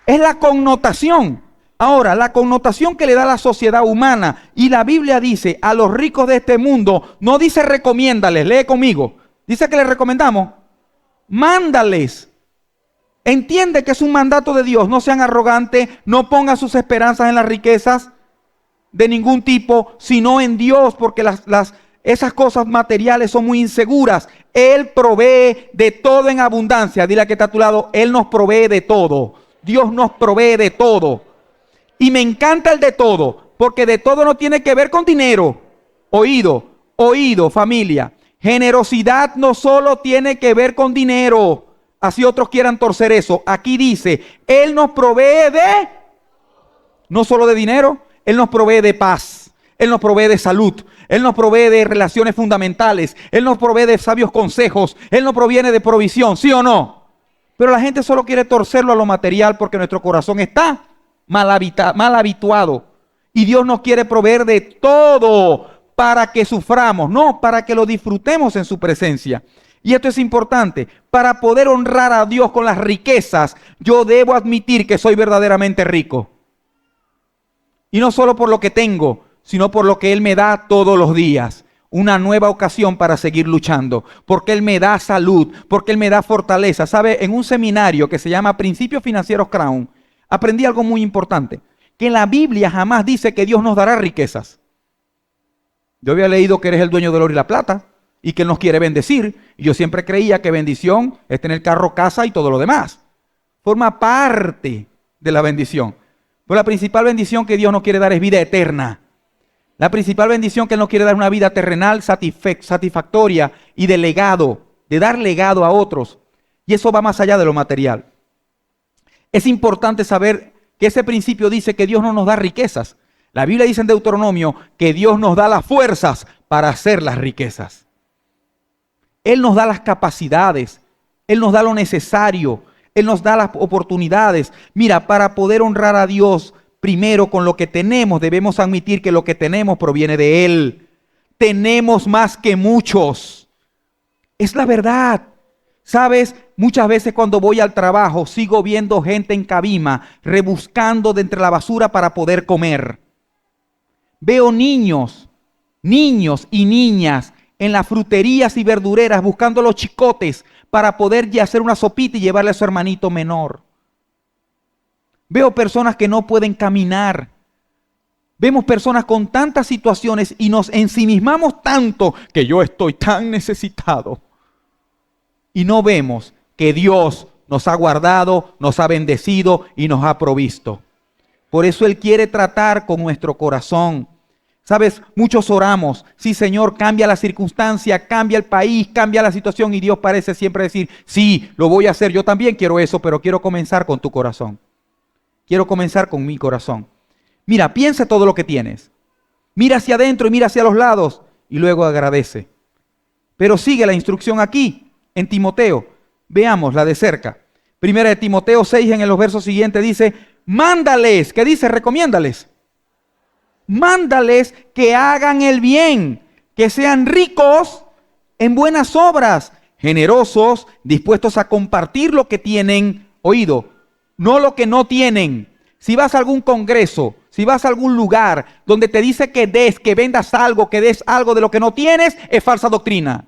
A: Es la connotación. Ahora, la connotación que le da la sociedad humana, y la Biblia dice a los ricos de este mundo, no dice recomiéndales, lee conmigo. Dice que les recomendamos, mándales. Entiende que es un mandato de Dios, no sean arrogantes, no pongan sus esperanzas en las riquezas de ningún tipo, sino en Dios, porque esas cosas materiales son muy inseguras. Él provee de todo en abundancia. Dile a que está a tu lado, Él nos provee de todo. Dios nos provee de todo. Y me encanta el de todo, porque de todo no tiene que ver con dinero. Oído, familia. Generosidad no solo tiene que ver con dinero. Así otros quieran torcer eso. Aquí dice, Él nos provee de, no solo de dinero, Él nos provee de paz. Él nos provee de salud. Él nos provee de relaciones fundamentales. Él nos provee de sabios consejos. Él nos proviene de provisión, ¿sí o no? Pero la gente solo quiere torcerlo a lo material porque nuestro corazón está mal habituado. Y Dios nos quiere proveer de todo para que suframos, no para que lo disfrutemos en su presencia. Y esto es importante. Para poder honrar a Dios con las riquezas, yo debo admitir que soy verdaderamente rico. Y no solo por lo que tengo, sino por lo que Él me da todos los días. Una nueva ocasión para seguir luchando. Porque Él me da salud, porque Él me da fortaleza. ¿Sabe? En un seminario que se llama Principios Financieros Crown, aprendí algo muy importante. Que la Biblia jamás dice que Dios nos dará riquezas. Yo había leído que eres el dueño del oro y la plata y que Él nos quiere bendecir. Y yo siempre creía que bendición es tener carro, casa y todo lo demás. Forma parte de la bendición. Pero la principal bendición que Dios nos quiere dar es vida eterna. La principal bendición que Él nos quiere dar es una vida terrenal satisfactoria y de legado, de dar legado a otros. Y eso va más allá de lo material. Es importante saber que ese principio dice que Dios no nos da riquezas. La Biblia dice en Deuteronomio que Dios nos da las fuerzas para hacer las riquezas. Él nos da las capacidades, Él nos da lo necesario, Él nos da las oportunidades. Mira, para poder honrar a Dios, primero con lo que tenemos, debemos admitir que lo que tenemos proviene de Él. Tenemos más que muchos. Es la verdad. ¿Sabes? Muchas veces cuando voy al trabajo sigo viendo gente en Cabima rebuscando de entre la basura para poder comer. Veo niños y niñas en las fruterías y verdureras buscando los chicotes para poder ya hacer una sopita y llevarle a su hermanito menor. Veo personas que no pueden caminar. Vemos personas con tantas situaciones y nos ensimismamos tanto que yo estoy tan necesitado. Y no vemos que Dios nos ha guardado, nos ha bendecido y nos ha provisto. Por eso Él quiere tratar con nuestro corazón. ¿Sabes? Muchos oramos, sí Señor, cambia la circunstancia, cambia el país, cambia la situación, y Dios parece siempre decir, sí, lo voy a hacer, yo también quiero eso, pero quiero comenzar con tu corazón. Quiero comenzar con mi corazón. Mira, piensa todo lo que tienes. Mira hacia adentro y mira hacia los lados y luego agradece. Pero sigue la instrucción aquí en Timoteo. Veámosla de cerca. Primera de Timoteo 6 en los versos siguientes dice, mándales, ¿qué dice? Recomiéndales. Mándales que hagan el bien, que sean ricos en buenas obras, generosos, dispuestos a compartir lo que tienen, oído, no lo que no tienen. Si vas a algún congreso, si vas a algún lugar donde te dice que des, que vendas algo, que des algo de lo que no tienes, es falsa doctrina.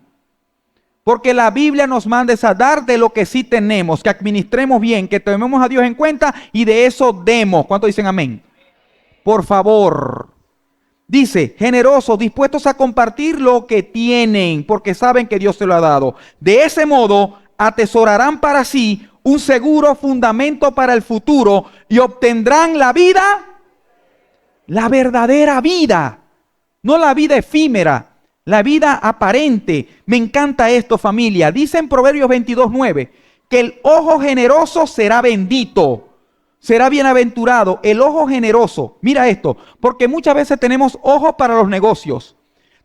A: Porque la Biblia nos manda a dar de lo que sí tenemos, que administremos bien, que tomemos a Dios en cuenta y de eso demos. ¿Cuántos dicen amén? Por favor. Dice, generosos, dispuestos a compartir lo que tienen, porque saben que Dios se lo ha dado. De ese modo, atesorarán para sí un seguro fundamento para el futuro y obtendrán la vida, la verdadera vida, no la vida efímera, la vida aparente. Me encanta esto, familia. Dice en Proverbios 22:9 que el ojo generoso será bendito. Será bienaventurado el ojo generoso. Mira esto, porque muchas veces tenemos ojos para los negocios.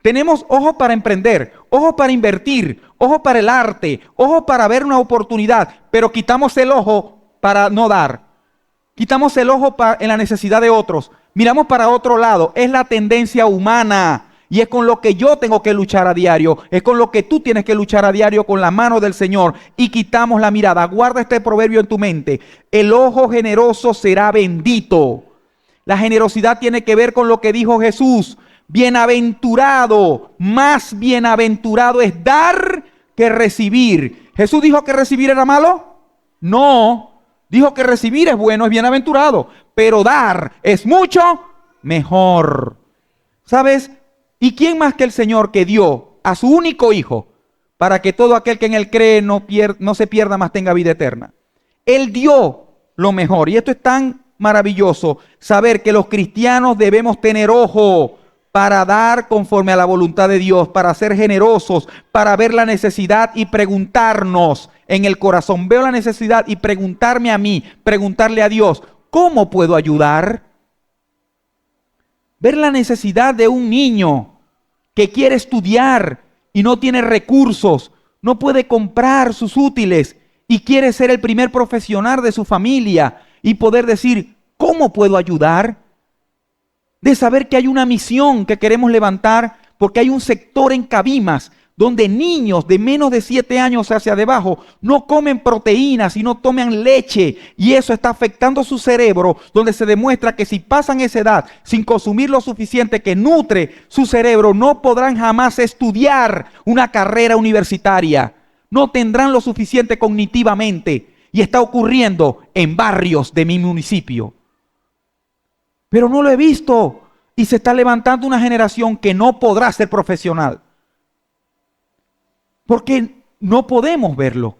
A: Tenemos ojos para emprender, ojos para invertir, ojos para el arte, ojos para ver una oportunidad, pero quitamos el ojo para no dar. Quitamos el ojo en la necesidad de otros. Miramos para otro lado. Es la tendencia humana. Y es con lo que yo tengo que luchar a diario. Es con lo que tú tienes que luchar a diario con la mano del Señor. Y quitamos la mirada. Guarda este proverbio en tu mente. El ojo generoso será bendito. La generosidad tiene que ver con lo que dijo Jesús. Bienaventurado, más bienaventurado es dar que recibir. ¿Jesús dijo que recibir era malo? No. Dijo que recibir es bueno, es bienaventurado. Pero dar es mucho mejor. ¿Sabes? ¿Y quién más que el Señor que dio a su único Hijo para que todo aquel que en Él cree no se pierda, más tenga vida eterna? Él dio lo mejor. Y esto es tan maravilloso, saber que los cristianos debemos tener ojo para dar conforme a la voluntad de Dios, para ser generosos, para ver la necesidad y preguntarnos en el corazón. Veo la necesidad y preguntarme a mí, preguntarle a Dios, ¿cómo puedo ayudar? Ver la necesidad de un niño que quiere estudiar y no tiene recursos, no puede comprar sus útiles y quiere ser el primer profesional de su familia y poder decir, ¿cómo puedo ayudar? De saber que hay una misión que queremos levantar porque hay un sector en Cabimas donde niños de menos de 7 años hacia debajo no comen proteínas y no toman leche, y eso está afectando su cerebro, donde se demuestra que si pasan esa edad sin consumir lo suficiente que nutre su cerebro, no podrán jamás estudiar una carrera universitaria, no tendrán lo suficiente cognitivamente, y está ocurriendo en barrios de mi municipio. Pero no lo he visto, y se está levantando una generación que no podrá ser profesional. Porque no podemos verlo.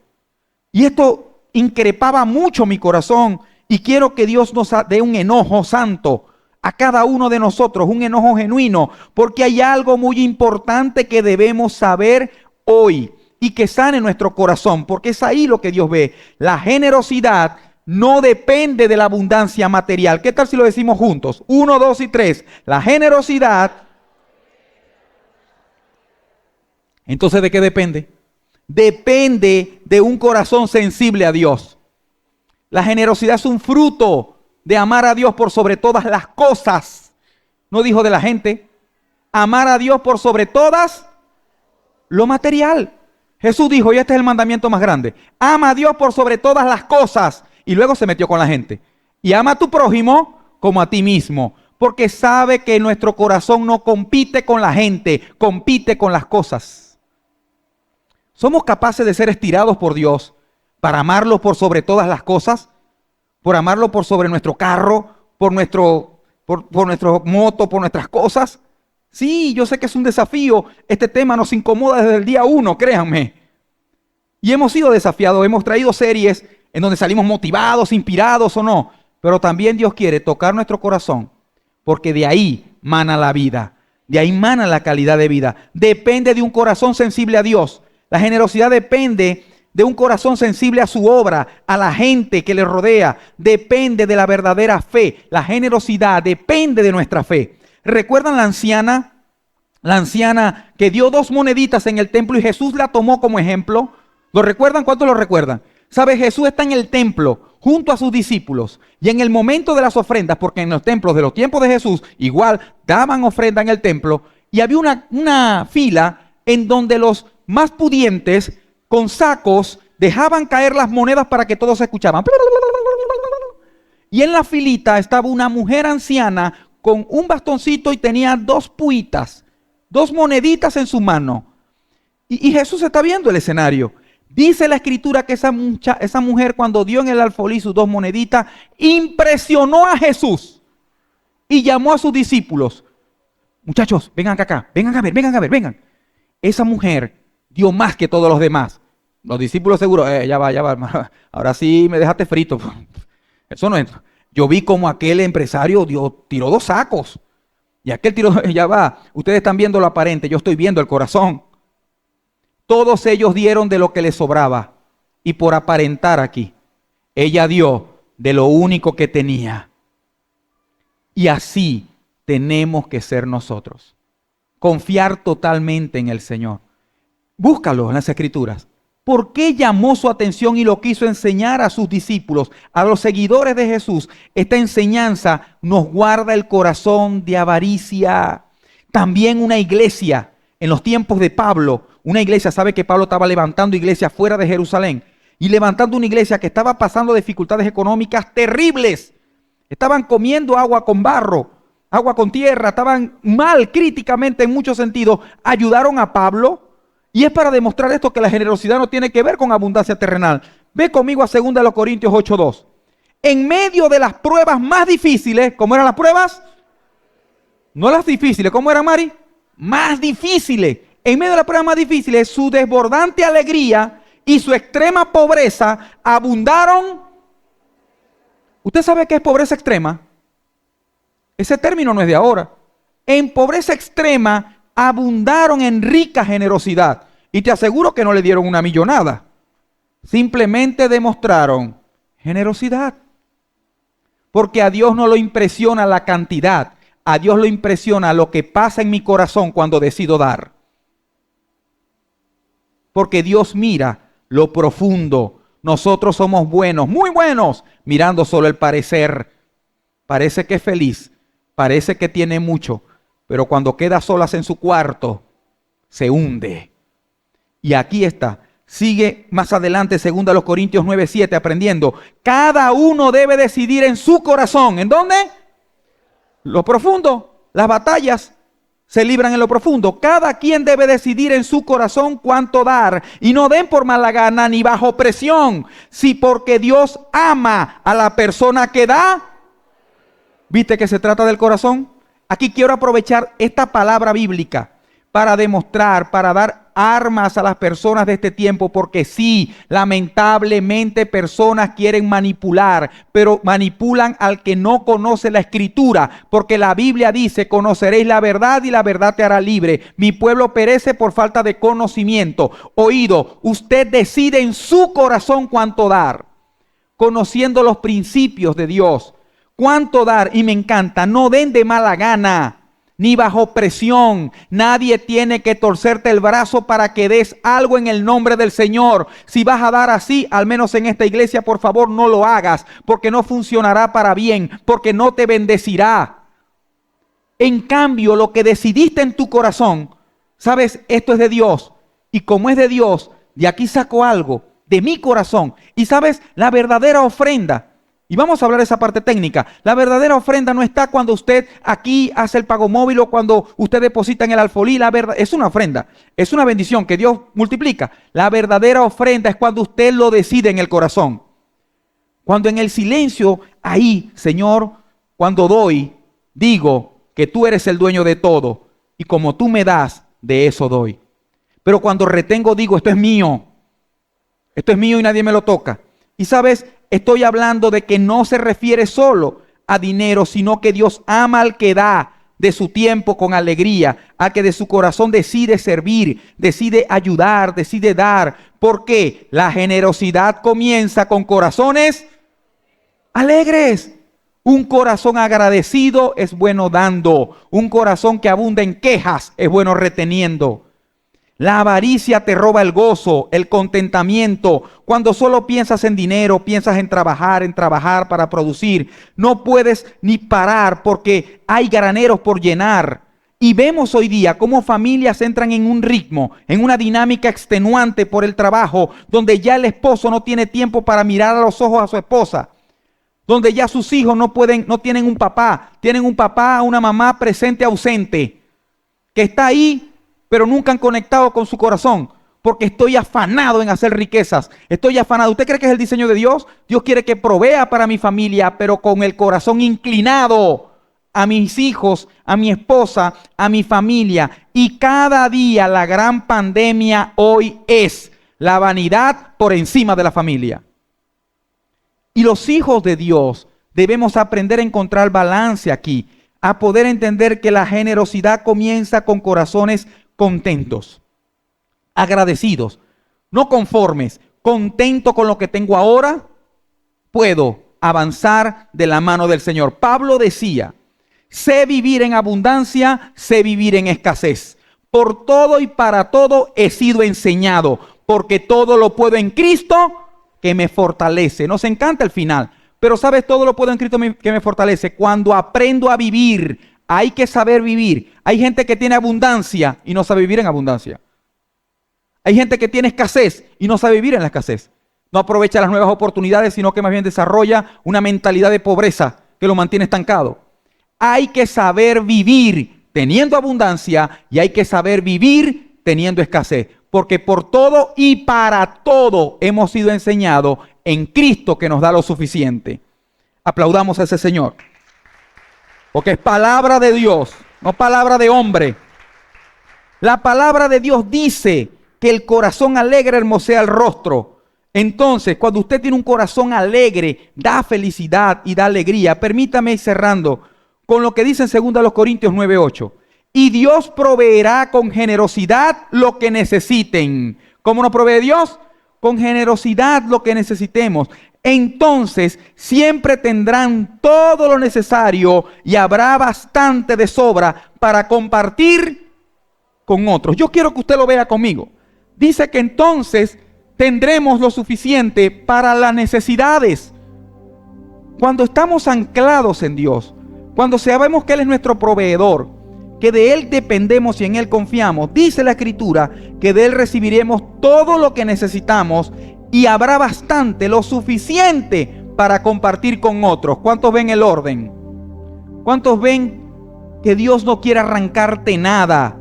A: Y esto increpaba mucho mi corazón. Y quiero que Dios nos dé un enojo santo a cada uno de nosotros, un enojo genuino. Porque hay algo muy importante que debemos saber hoy y que sane nuestro corazón. Porque es ahí lo que Dios ve. La generosidad no depende de la abundancia material. ¿Qué tal si lo decimos juntos? 1, 2 y 3. La generosidad. Entonces, ¿de qué depende? Depende de un corazón sensible a Dios. La generosidad es un fruto de amar a Dios por sobre todas las cosas. No dijo de la gente. Amar a Dios por sobre todas lo material. Jesús dijo, y este es el mandamiento más grande, ama a Dios por sobre todas las cosas. Y luego se metió con la gente. Y ama a tu prójimo como a ti mismo. Porque sabe que nuestro corazón no compite con la gente, compite con las cosas. ¿Somos capaces de ser estirados por Dios para amarlo por sobre todas las cosas? Por amarlo por sobre nuestro carro, por nuestro moto, por nuestras cosas. Sí, yo sé que es un desafío. Este tema nos incomoda desde el día 1, créanme. Y hemos sido desafiados, hemos traído series en donde salimos motivados, inspirados o no. Pero también Dios quiere tocar nuestro corazón, porque de ahí mana la vida, de ahí mana la calidad de vida. Depende de un corazón sensible a Dios. La generosidad depende de un corazón sensible a su obra, a la gente que le rodea. Depende de la verdadera fe. La generosidad depende de nuestra fe. ¿Recuerdan la anciana? La anciana que dio 2 moneditas en el templo y Jesús la tomó como ejemplo. ¿Lo recuerdan? ¿Cuántos lo recuerdan? ¿Sabe? Jesús está en el templo junto a sus discípulos y en el momento de las ofrendas, porque en los templos de los tiempos de Jesús igual daban ofrenda en el templo, y había una fila en donde los más pudientes con sacos dejaban caer las monedas para que todos escuchaban. Y en la filita estaba una mujer anciana con un bastoncito y tenía 2 puitas, 2 moneditas en su mano. Y Jesús está viendo el escenario. Dice la escritura que esa mujer, cuando dio en el alfolí sus 2 moneditas, impresionó a Jesús y llamó a sus discípulos. Muchachos, vengan acá, vengan a ver, vengan. Esa mujer dio más que todos los demás. Los discípulos seguro, ya va, ahora sí me dejaste frito. Eso no entra. Yo vi como aquel empresario tiró 2 sacos. Y aquel tiró, ya va, ustedes están viendo lo aparente, yo estoy viendo el corazón. Todos ellos dieron de lo que les sobraba. Y por aparentar aquí, ella dio de lo único que tenía. Y así tenemos que ser nosotros. Confiar totalmente en el Señor. Búscalo en las Escrituras. ¿Por qué llamó su atención y lo quiso enseñar a sus discípulos, a los seguidores de Jesús? Esta enseñanza nos guarda el corazón de avaricia. También una iglesia, en los tiempos de Pablo, una iglesia, sabe que Pablo estaba levantando iglesias fuera de Jerusalén y levantando una iglesia que estaba pasando dificultades económicas terribles. Estaban comiendo agua con barro, agua con tierra, estaban mal críticamente en muchos sentidos. Ayudaron a Pablo. Y es para demostrar esto que la generosidad no tiene que ver con abundancia terrenal. Ve conmigo a 2 Corintios 8:2. En medio de las pruebas más difíciles, ¿cómo eran las pruebas? No las difíciles, ¿cómo eran, Mari? Más difíciles. En medio de las pruebas más difíciles, su desbordante alegría y su extrema pobreza abundaron. ¿Usted sabe qué es pobreza extrema? Ese término no es de ahora. En pobreza extrema abundaron en rica generosidad. Y te aseguro que no le dieron una millonada. Simplemente demostraron generosidad. Porque a Dios no lo impresiona la cantidad. A Dios lo impresiona lo que pasa en mi corazón cuando decido dar. Porque Dios mira lo profundo. Nosotros somos buenos, muy buenos, mirando solo el parecer. Parece que es feliz, parece que tiene mucho, pero cuando queda solas en su cuarto, se hunde. Y aquí está, sigue más adelante, 2 Corintios 9:7, aprendiendo. Cada uno debe decidir en su corazón. ¿En dónde? Lo profundo. Las batallas se libran en lo profundo. Cada quien debe decidir en su corazón cuánto dar. Y no den por mala gana ni bajo presión. Si porque Dios ama a la persona que da. ¿Viste que se trata del corazón? Aquí quiero aprovechar esta palabra bíblica para demostrar, para dar armas a las personas de este tiempo, porque sí, lamentablemente personas quieren manipular, pero manipulan al que no conoce la Escritura, porque la Biblia dice: conoceréis la verdad y la verdad te hará libre. Mi pueblo perece por falta de conocimiento. Oído, usted decide en su corazón cuánto dar, conociendo los principios de Dios. Cuánto dar, y me encanta, no den de mala gana, ni bajo presión. Nadie tiene que torcerte el brazo para que des algo en el nombre del Señor. Si vas a dar así, al menos en esta iglesia, por favor, no lo hagas, porque no funcionará para bien, porque no te bendecirá. En cambio, lo que decidiste en tu corazón, sabes, esto es de Dios, y como es de Dios, de aquí saco algo, de mi corazón. Y sabes, la verdadera ofrenda, y vamos a hablar de esa parte técnica. La verdadera ofrenda no está cuando usted aquí hace el pago móvil o cuando usted deposita en el alfolí. La verdad es una ofrenda, es una bendición que Dios multiplica. La verdadera ofrenda es cuando usted lo decide en el corazón. Cuando en el silencio, ahí, Señor, cuando doy, digo que tú eres el dueño de todo. Y como tú me das, de eso doy. Pero cuando retengo, digo, esto es mío. Esto es mío y nadie me lo toca. Y sabes, estoy hablando de que no se refiere solo a dinero, sino que Dios ama al que da de su tiempo con alegría, al que de su corazón decide servir, decide ayudar, decide dar. Porque la generosidad comienza con corazones alegres. Un corazón agradecido es bueno dando. Un corazón que abunda en quejas es bueno reteniendo. La avaricia te roba el gozo, el contentamiento. Cuando solo piensas en dinero, piensas en trabajar para producir. No puedes ni parar porque hay graneros por llenar. Y vemos hoy día cómo familias entran en un ritmo, en una dinámica extenuante por el trabajo, donde ya el esposo no tiene tiempo para mirar a los ojos a su esposa. Donde ya sus hijos no tienen un papá, tienen un papá, una mamá presente, ausente, que está ahí, pero nunca han conectado con su corazón, porque estoy afanado en hacer riquezas, estoy afanado. ¿Usted cree que es el diseño de Dios? Dios quiere que provea para mi familia, pero con el corazón inclinado a mis hijos, a mi esposa, a mi familia. Y cada día la gran pandemia hoy es la vanidad por encima de la familia. Y los hijos de Dios debemos aprender a encontrar balance aquí. a poder entender que la generosidad comienza con corazones contentos, agradecidos, no conformes, contento con lo que tengo ahora, puedo avanzar de la mano del Señor. Pablo decía, sé vivir en abundancia, sé vivir en escasez. Por todo y para todo he sido enseñado, porque todo lo puedo en Cristo que me fortalece. Nos encanta el final, pero sabes, todo lo puedo en Cristo que me fortalece. Cuando aprendo a vivir, hay que saber vivir. Hay gente que tiene abundancia y no sabe vivir en abundancia. Hay gente que tiene escasez y no sabe vivir en la escasez. No aprovecha las nuevas oportunidades, sino que más bien desarrolla una mentalidad de pobreza que lo mantiene estancado. Hay que saber vivir teniendo abundancia y hay que saber vivir teniendo escasez. Porque por todo y para todo hemos sido enseñados en Cristo que nos da lo suficiente. Aplaudamos a ese Señor. Porque es palabra de Dios, no palabra de hombre. La palabra de Dios dice que el corazón alegre hermosea el rostro. Entonces, cuando usted tiene un corazón alegre, da felicidad y da alegría. Permítame ir cerrando con lo que dice en 2 Corintios 9:8. Y Dios proveerá con generosidad lo que necesiten. ¿Cómo nos provee Dios? Con generosidad lo que necesitemos. Entonces siempre tendrán todo lo necesario y habrá bastante de sobra para compartir con otros. Yo quiero que usted lo vea conmigo. Dice que entonces tendremos lo suficiente para las necesidades. Cuando estamos anclados en Dios, cuando sabemos que Él es nuestro proveedor, que de Él dependemos y en Él confiamos, dice la Escritura que de Él recibiremos todo lo que necesitamos y habrá bastante, lo suficiente para compartir con otros. ¿Cuántos ven el orden? ¿Cuántos ven que Dios no quiere arrancarte nada?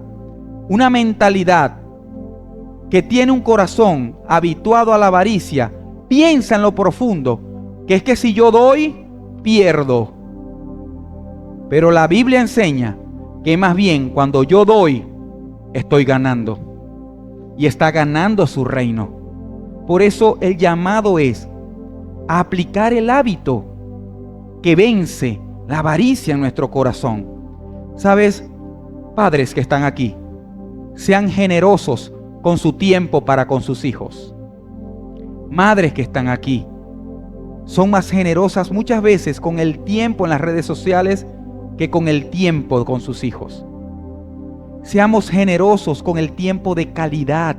A: Una mentalidad que tiene un corazón habituado a la avaricia, piensa en lo profundo, que es que si yo doy, pierdo. Pero la Biblia enseña que más bien cuando yo doy, estoy ganando. Y está ganando su reino. Por eso el llamado es a aplicar el hábito que vence la avaricia en nuestro corazón. ¿Sabes? Padres que están aquí, sean generosos con su tiempo para con sus hijos. Madres que están aquí, son más generosas muchas veces con el tiempo en las redes sociales que con el tiempo con sus hijos. Seamos generosos con el tiempo de calidad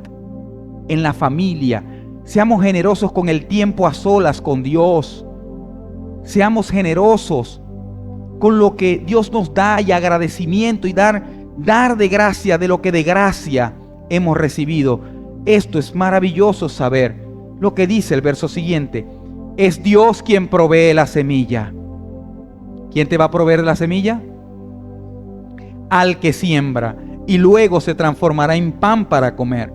A: en la familia. Seamos generosos con el tiempo a solas con Dios. Seamos generosos con lo que Dios nos da y agradecimiento y dar de gracia de lo que de gracia hemos recibido. Esto es maravilloso saber lo que dice el verso siguiente. Es Dios quien provee la semilla. ¿Quién te va a proveer la semilla? Al que siembra y luego se transformará en pan para comer.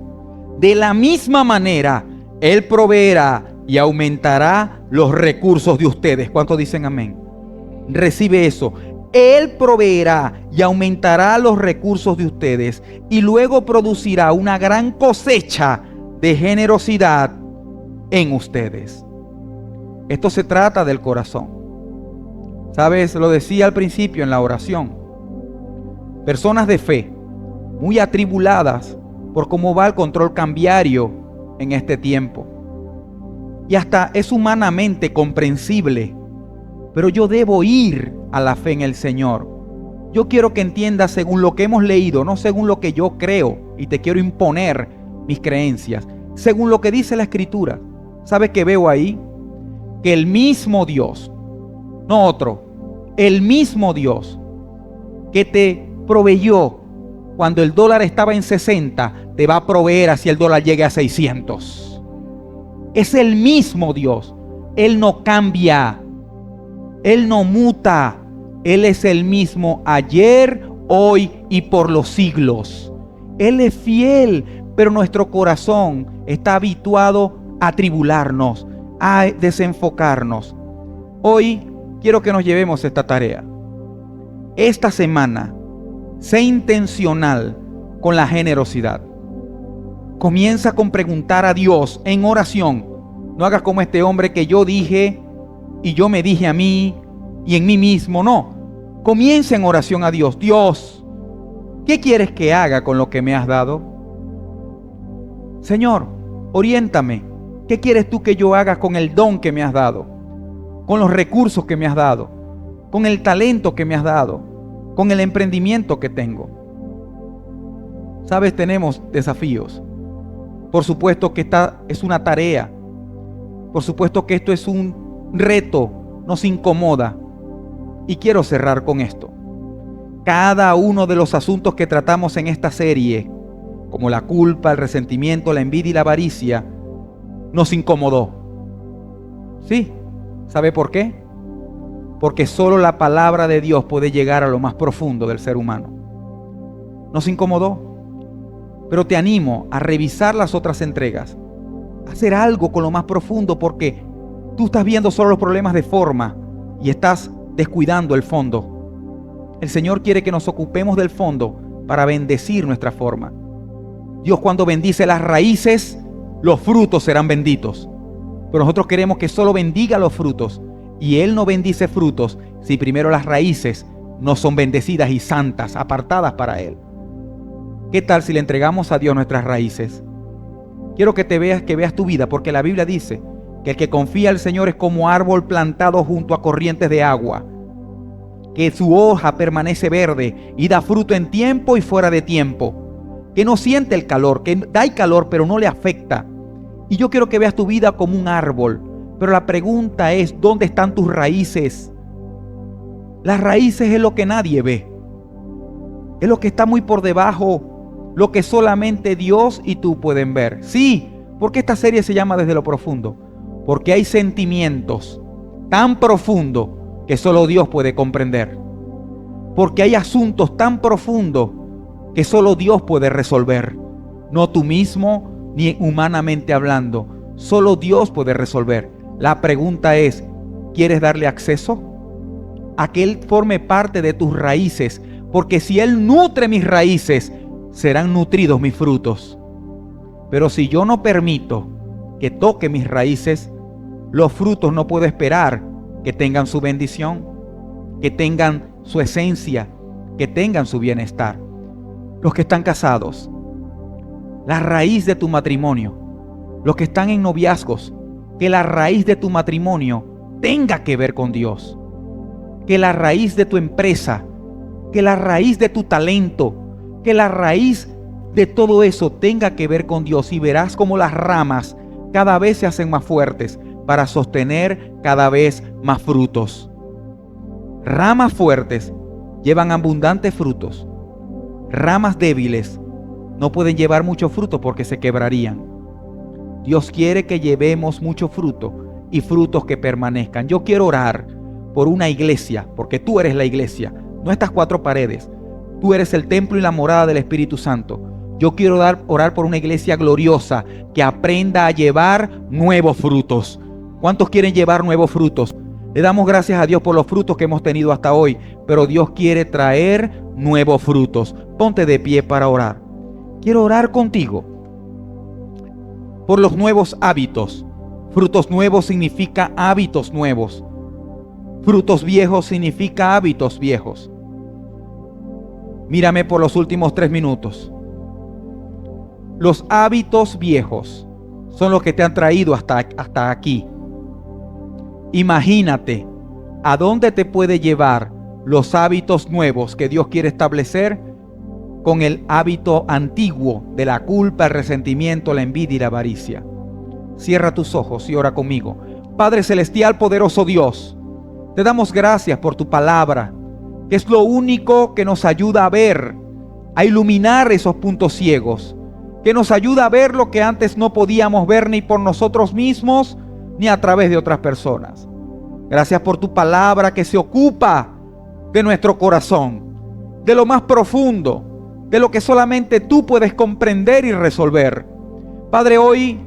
A: De la misma manera, Él proveerá y aumentará los recursos de ustedes. ¿Cuántos dicen amén? Recibe eso. Él proveerá y aumentará los recursos de ustedes y luego producirá una gran cosecha de generosidad en ustedes. Esto se trata del corazón. ¿Sabes? Lo decía al principio en la oración. Personas de fe, muy atribuladas por cómo va el control cambiario en este tiempo. Y hasta es humanamente comprensible. Pero yo debo ir a la fe en el Señor. Yo quiero que entiendas según lo que hemos leído, no según lo que yo creo y te quiero imponer mis creencias, según lo que dice la Escritura. ¿Sabes qué veo ahí? Que el mismo Dios, no otro, el mismo Dios que te proveyó cuando el dólar estaba en 60, te va a proveer así el dólar llegue a 600. Es el mismo Dios. Él no cambia. Él no muta. Él es el mismo ayer, hoy y por los siglos. Él es fiel, pero nuestro corazón está habituado a tribularnos, a desenfocarnos. Hoy quiero que nos llevemos esta tarea. Esta semana, sé intencional con la generosidad. Comienza con preguntar a Dios en oración. No hagas como este hombre que yo dije y yo me dije a mí y en mí mismo. No. Comienza en oración a Dios. Dios, ¿qué quieres que haga con lo que me has dado? Señor, oriéntame. ¿Qué quieres tú que yo haga con el don que me has dado? Con los recursos que me has dado, con el talento que me has dado, con el emprendimiento que tengo. Sabes, tenemos desafíos. Por supuesto que esta es una tarea. Por supuesto que esto es un reto, nos incomoda. Y quiero cerrar con esto. Cada uno de los asuntos que tratamos en esta serie, como la culpa, el resentimiento, la envidia y la avaricia, nos incomodó. Sí, ¿sabe por qué? Porque solo la palabra de Dios puede llegar a lo más profundo del ser humano. Nos incomodó, pero te animo a revisar las otras entregas, a hacer algo con lo más profundo, porque tú estás viendo solo los problemas de forma y estás descuidando el fondo. El Señor quiere que nos ocupemos del fondo para bendecir nuestra forma. Dios, cuando bendice las raíces, los frutos serán benditos. Pero nosotros queremos que solo bendiga los frutos, y Él no bendice frutos si primero las raíces no son bendecidas y santas, apartadas para Él. ¿Qué tal si le entregamos a Dios nuestras raíces? Quiero que veas tu vida, porque la Biblia dice que el que confía al Señor es como árbol plantado junto a corrientes de agua, que su hoja permanece verde y da fruto en tiempo y fuera de tiempo, que no siente el calor, que da calor pero no le afecta. Y yo quiero que veas tu vida como un árbol, pero la pregunta es, ¿dónde están tus raíces? Las raíces es lo que nadie ve, es lo que está muy por debajo, lo que solamente Dios y tú pueden ver. Sí, porque esta serie se llama Desde lo Profundo, porque hay sentimientos tan profundos que solo Dios puede comprender, porque hay asuntos tan profundos que solo Dios puede resolver, no tú mismo ni humanamente hablando, solo Dios puede resolver. La pregunta es, ¿quieres darle acceso a que Él forme parte de tus raíces? Porque si Él nutre mis raíces, serán nutridos mis frutos. Pero si yo no permito que toque mis raíces, los frutos no puedo esperar que tengan su bendición, que tengan su esencia, que tengan su bienestar. Los que están casados, la raíz de tu matrimonio, los que están en noviazgos, que la raíz de tu matrimonio tenga que ver con Dios, que la raíz de tu empresa, que la raíz de tu talento, que la raíz de todo eso tenga que ver con Dios, y verás cómo las ramas cada vez se hacen más fuertes para sostener cada vez más frutos. Ramas fuertes llevan abundantes frutos. Ramas débiles no pueden llevar mucho fruto porque se quebrarían. Dios quiere que llevemos mucho fruto y frutos que permanezcan. Yo quiero orar por una iglesia, porque tú eres la iglesia, no estas cuatro paredes. Tú eres el templo y la morada del Espíritu Santo. Yo quiero orar por una iglesia gloriosa que aprenda a llevar nuevos frutos. ¿Cuántos quieren llevar nuevos frutos? Le damos gracias a Dios por los frutos que hemos tenido hasta hoy, pero Dios quiere traer nuevos frutos. Ponte de pie para orar. Quiero orar contigo por los nuevos hábitos. Frutos nuevos significa hábitos nuevos. Frutos viejos significa hábitos viejos. Mírame por los últimos 3 minutos. Los hábitos viejos son los que te han traído hasta aquí. Imagínate a dónde te puede llevar los hábitos nuevos que Dios quiere establecer con el hábito antiguo de la culpa, el resentimiento, la envidia y la avaricia. Cierra tus ojos y ora conmigo. Padre celestial, poderoso Dios, te damos gracias por tu palabra, que es lo único que nos ayuda a ver, a iluminar esos puntos ciegos, que nos ayuda a ver lo que antes no podíamos ver ni por nosotros mismos, ni a través de otras personas. Gracias por tu palabra que se ocupa de nuestro corazón, de lo más profundo, de lo que solamente tú puedes comprender y resolver. Padre, hoy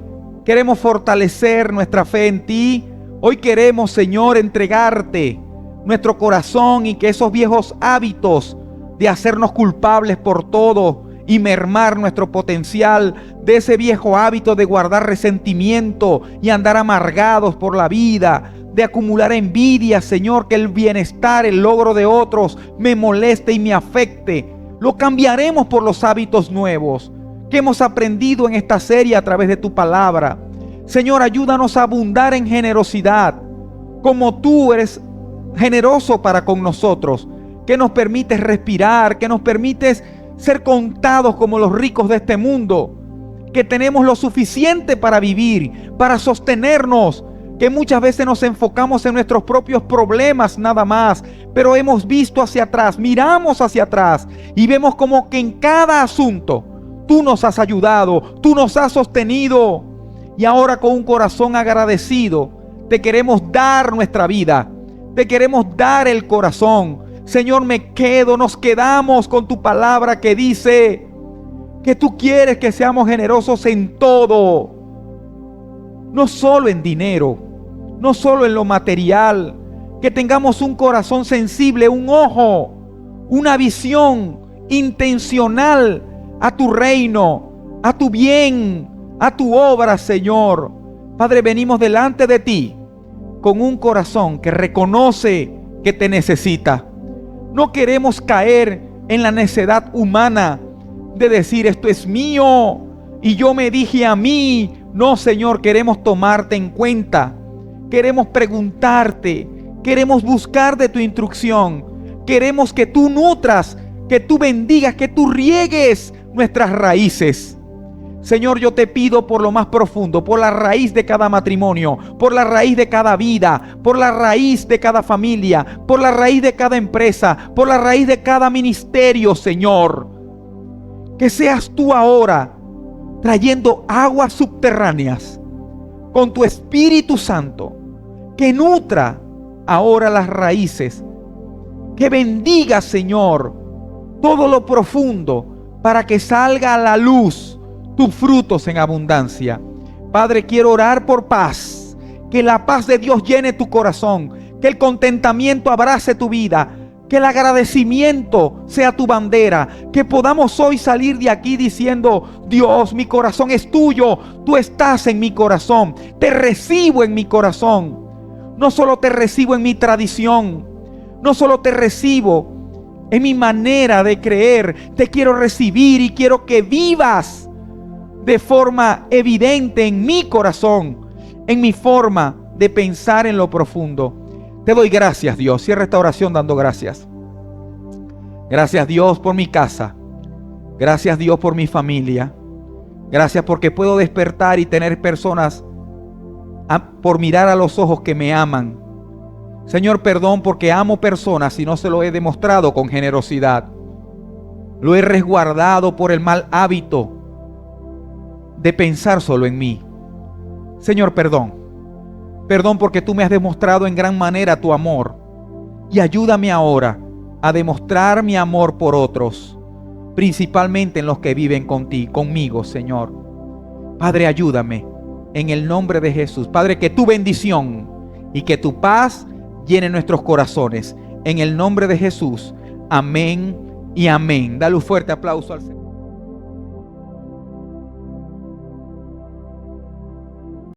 A: queremos fortalecer nuestra fe en ti. Hoy queremos, Señor, entregarte nuestro corazón y que esos viejos hábitos de hacernos culpables por todo y mermar nuestro potencial, de ese viejo hábito de guardar resentimiento y andar amargados por la vida, de acumular envidia, Señor, que el bienestar, el logro de otros me moleste y me afecte. Lo cambiaremos por los hábitos nuevos que hemos aprendido en esta serie a través de tu palabra. Señor, ayúdanos a abundar en generosidad, como tú eres generoso para con nosotros, que nos permites respirar, que nos permites ser contados como los ricos de este mundo, que tenemos lo suficiente para vivir, para sostenernos, que muchas veces nos enfocamos en nuestros propios problemas nada más, pero hemos visto hacia atrás, miramos hacia atrás y vemos como que en cada asunto tú nos has ayudado, tú nos has sostenido, y ahora con un corazón agradecido te queremos dar nuestra vida, te queremos dar el corazón. Señor, nos quedamos con tu palabra que dice que tú quieres que seamos generosos en todo, no solo en dinero, no solo en lo material, que tengamos un corazón sensible, un ojo, una visión intencional a tu reino, a tu bien, a tu obra, Señor. Padre, venimos delante de ti con un corazón que reconoce que te necesita. No queremos caer en la necedad humana de decir esto es mío y yo me dije a mí. No, Señor, queremos tomarte en cuenta. Queremos preguntarte, queremos buscar de tu instrucción. Queremos que tú nutras, que tú bendigas, que tú riegues nuestras raíces. Señor, yo te pido por lo más profundo, por la raíz de cada matrimonio, por la raíz de cada vida, por la raíz de cada familia, por la raíz de cada empresa, por la raíz de cada ministerio, Señor. Que seas tú ahora trayendo aguas subterráneas con tu Espíritu Santo, que nutra ahora las raíces, que bendiga, Señor, todo lo profundo para que salga a la luz tus frutos en abundancia. Padre, quiero orar por paz, que la paz de Dios llene tu corazón, que el contentamiento abrace tu vida, que el agradecimiento sea tu bandera, que podamos hoy salir de aquí diciendo: Dios, mi corazón es tuyo, tú estás en mi corazón, te recibo en mi corazón. No solo te recibo en mi tradición, no solo te recibo en mi manera de creer, te quiero recibir y quiero que vivas de forma evidente en mi corazón, en mi forma de pensar en lo profundo. Te doy gracias, Dios. Cierra esta oración dando gracias. Gracias, Dios, por mi casa. Gracias, Dios, por mi familia. Gracias porque puedo despertar y tener personas por mirar a los ojos que me aman. Señor, perdón porque amo personas y no se lo he demostrado con generosidad. Lo he resguardado por el mal hábito de pensar solo en mí. Señor, perdón. Perdón porque tú me has demostrado en gran manera tu amor. Y ayúdame ahora a demostrar mi amor por otros, principalmente en los que viven conmigo, Señor. Padre, ayúdame en el nombre de Jesús. Padre, que tu bendición y que tu paz llene nuestros corazones. En el nombre de Jesús. Amén y amén. Dale un fuerte aplauso al Señor.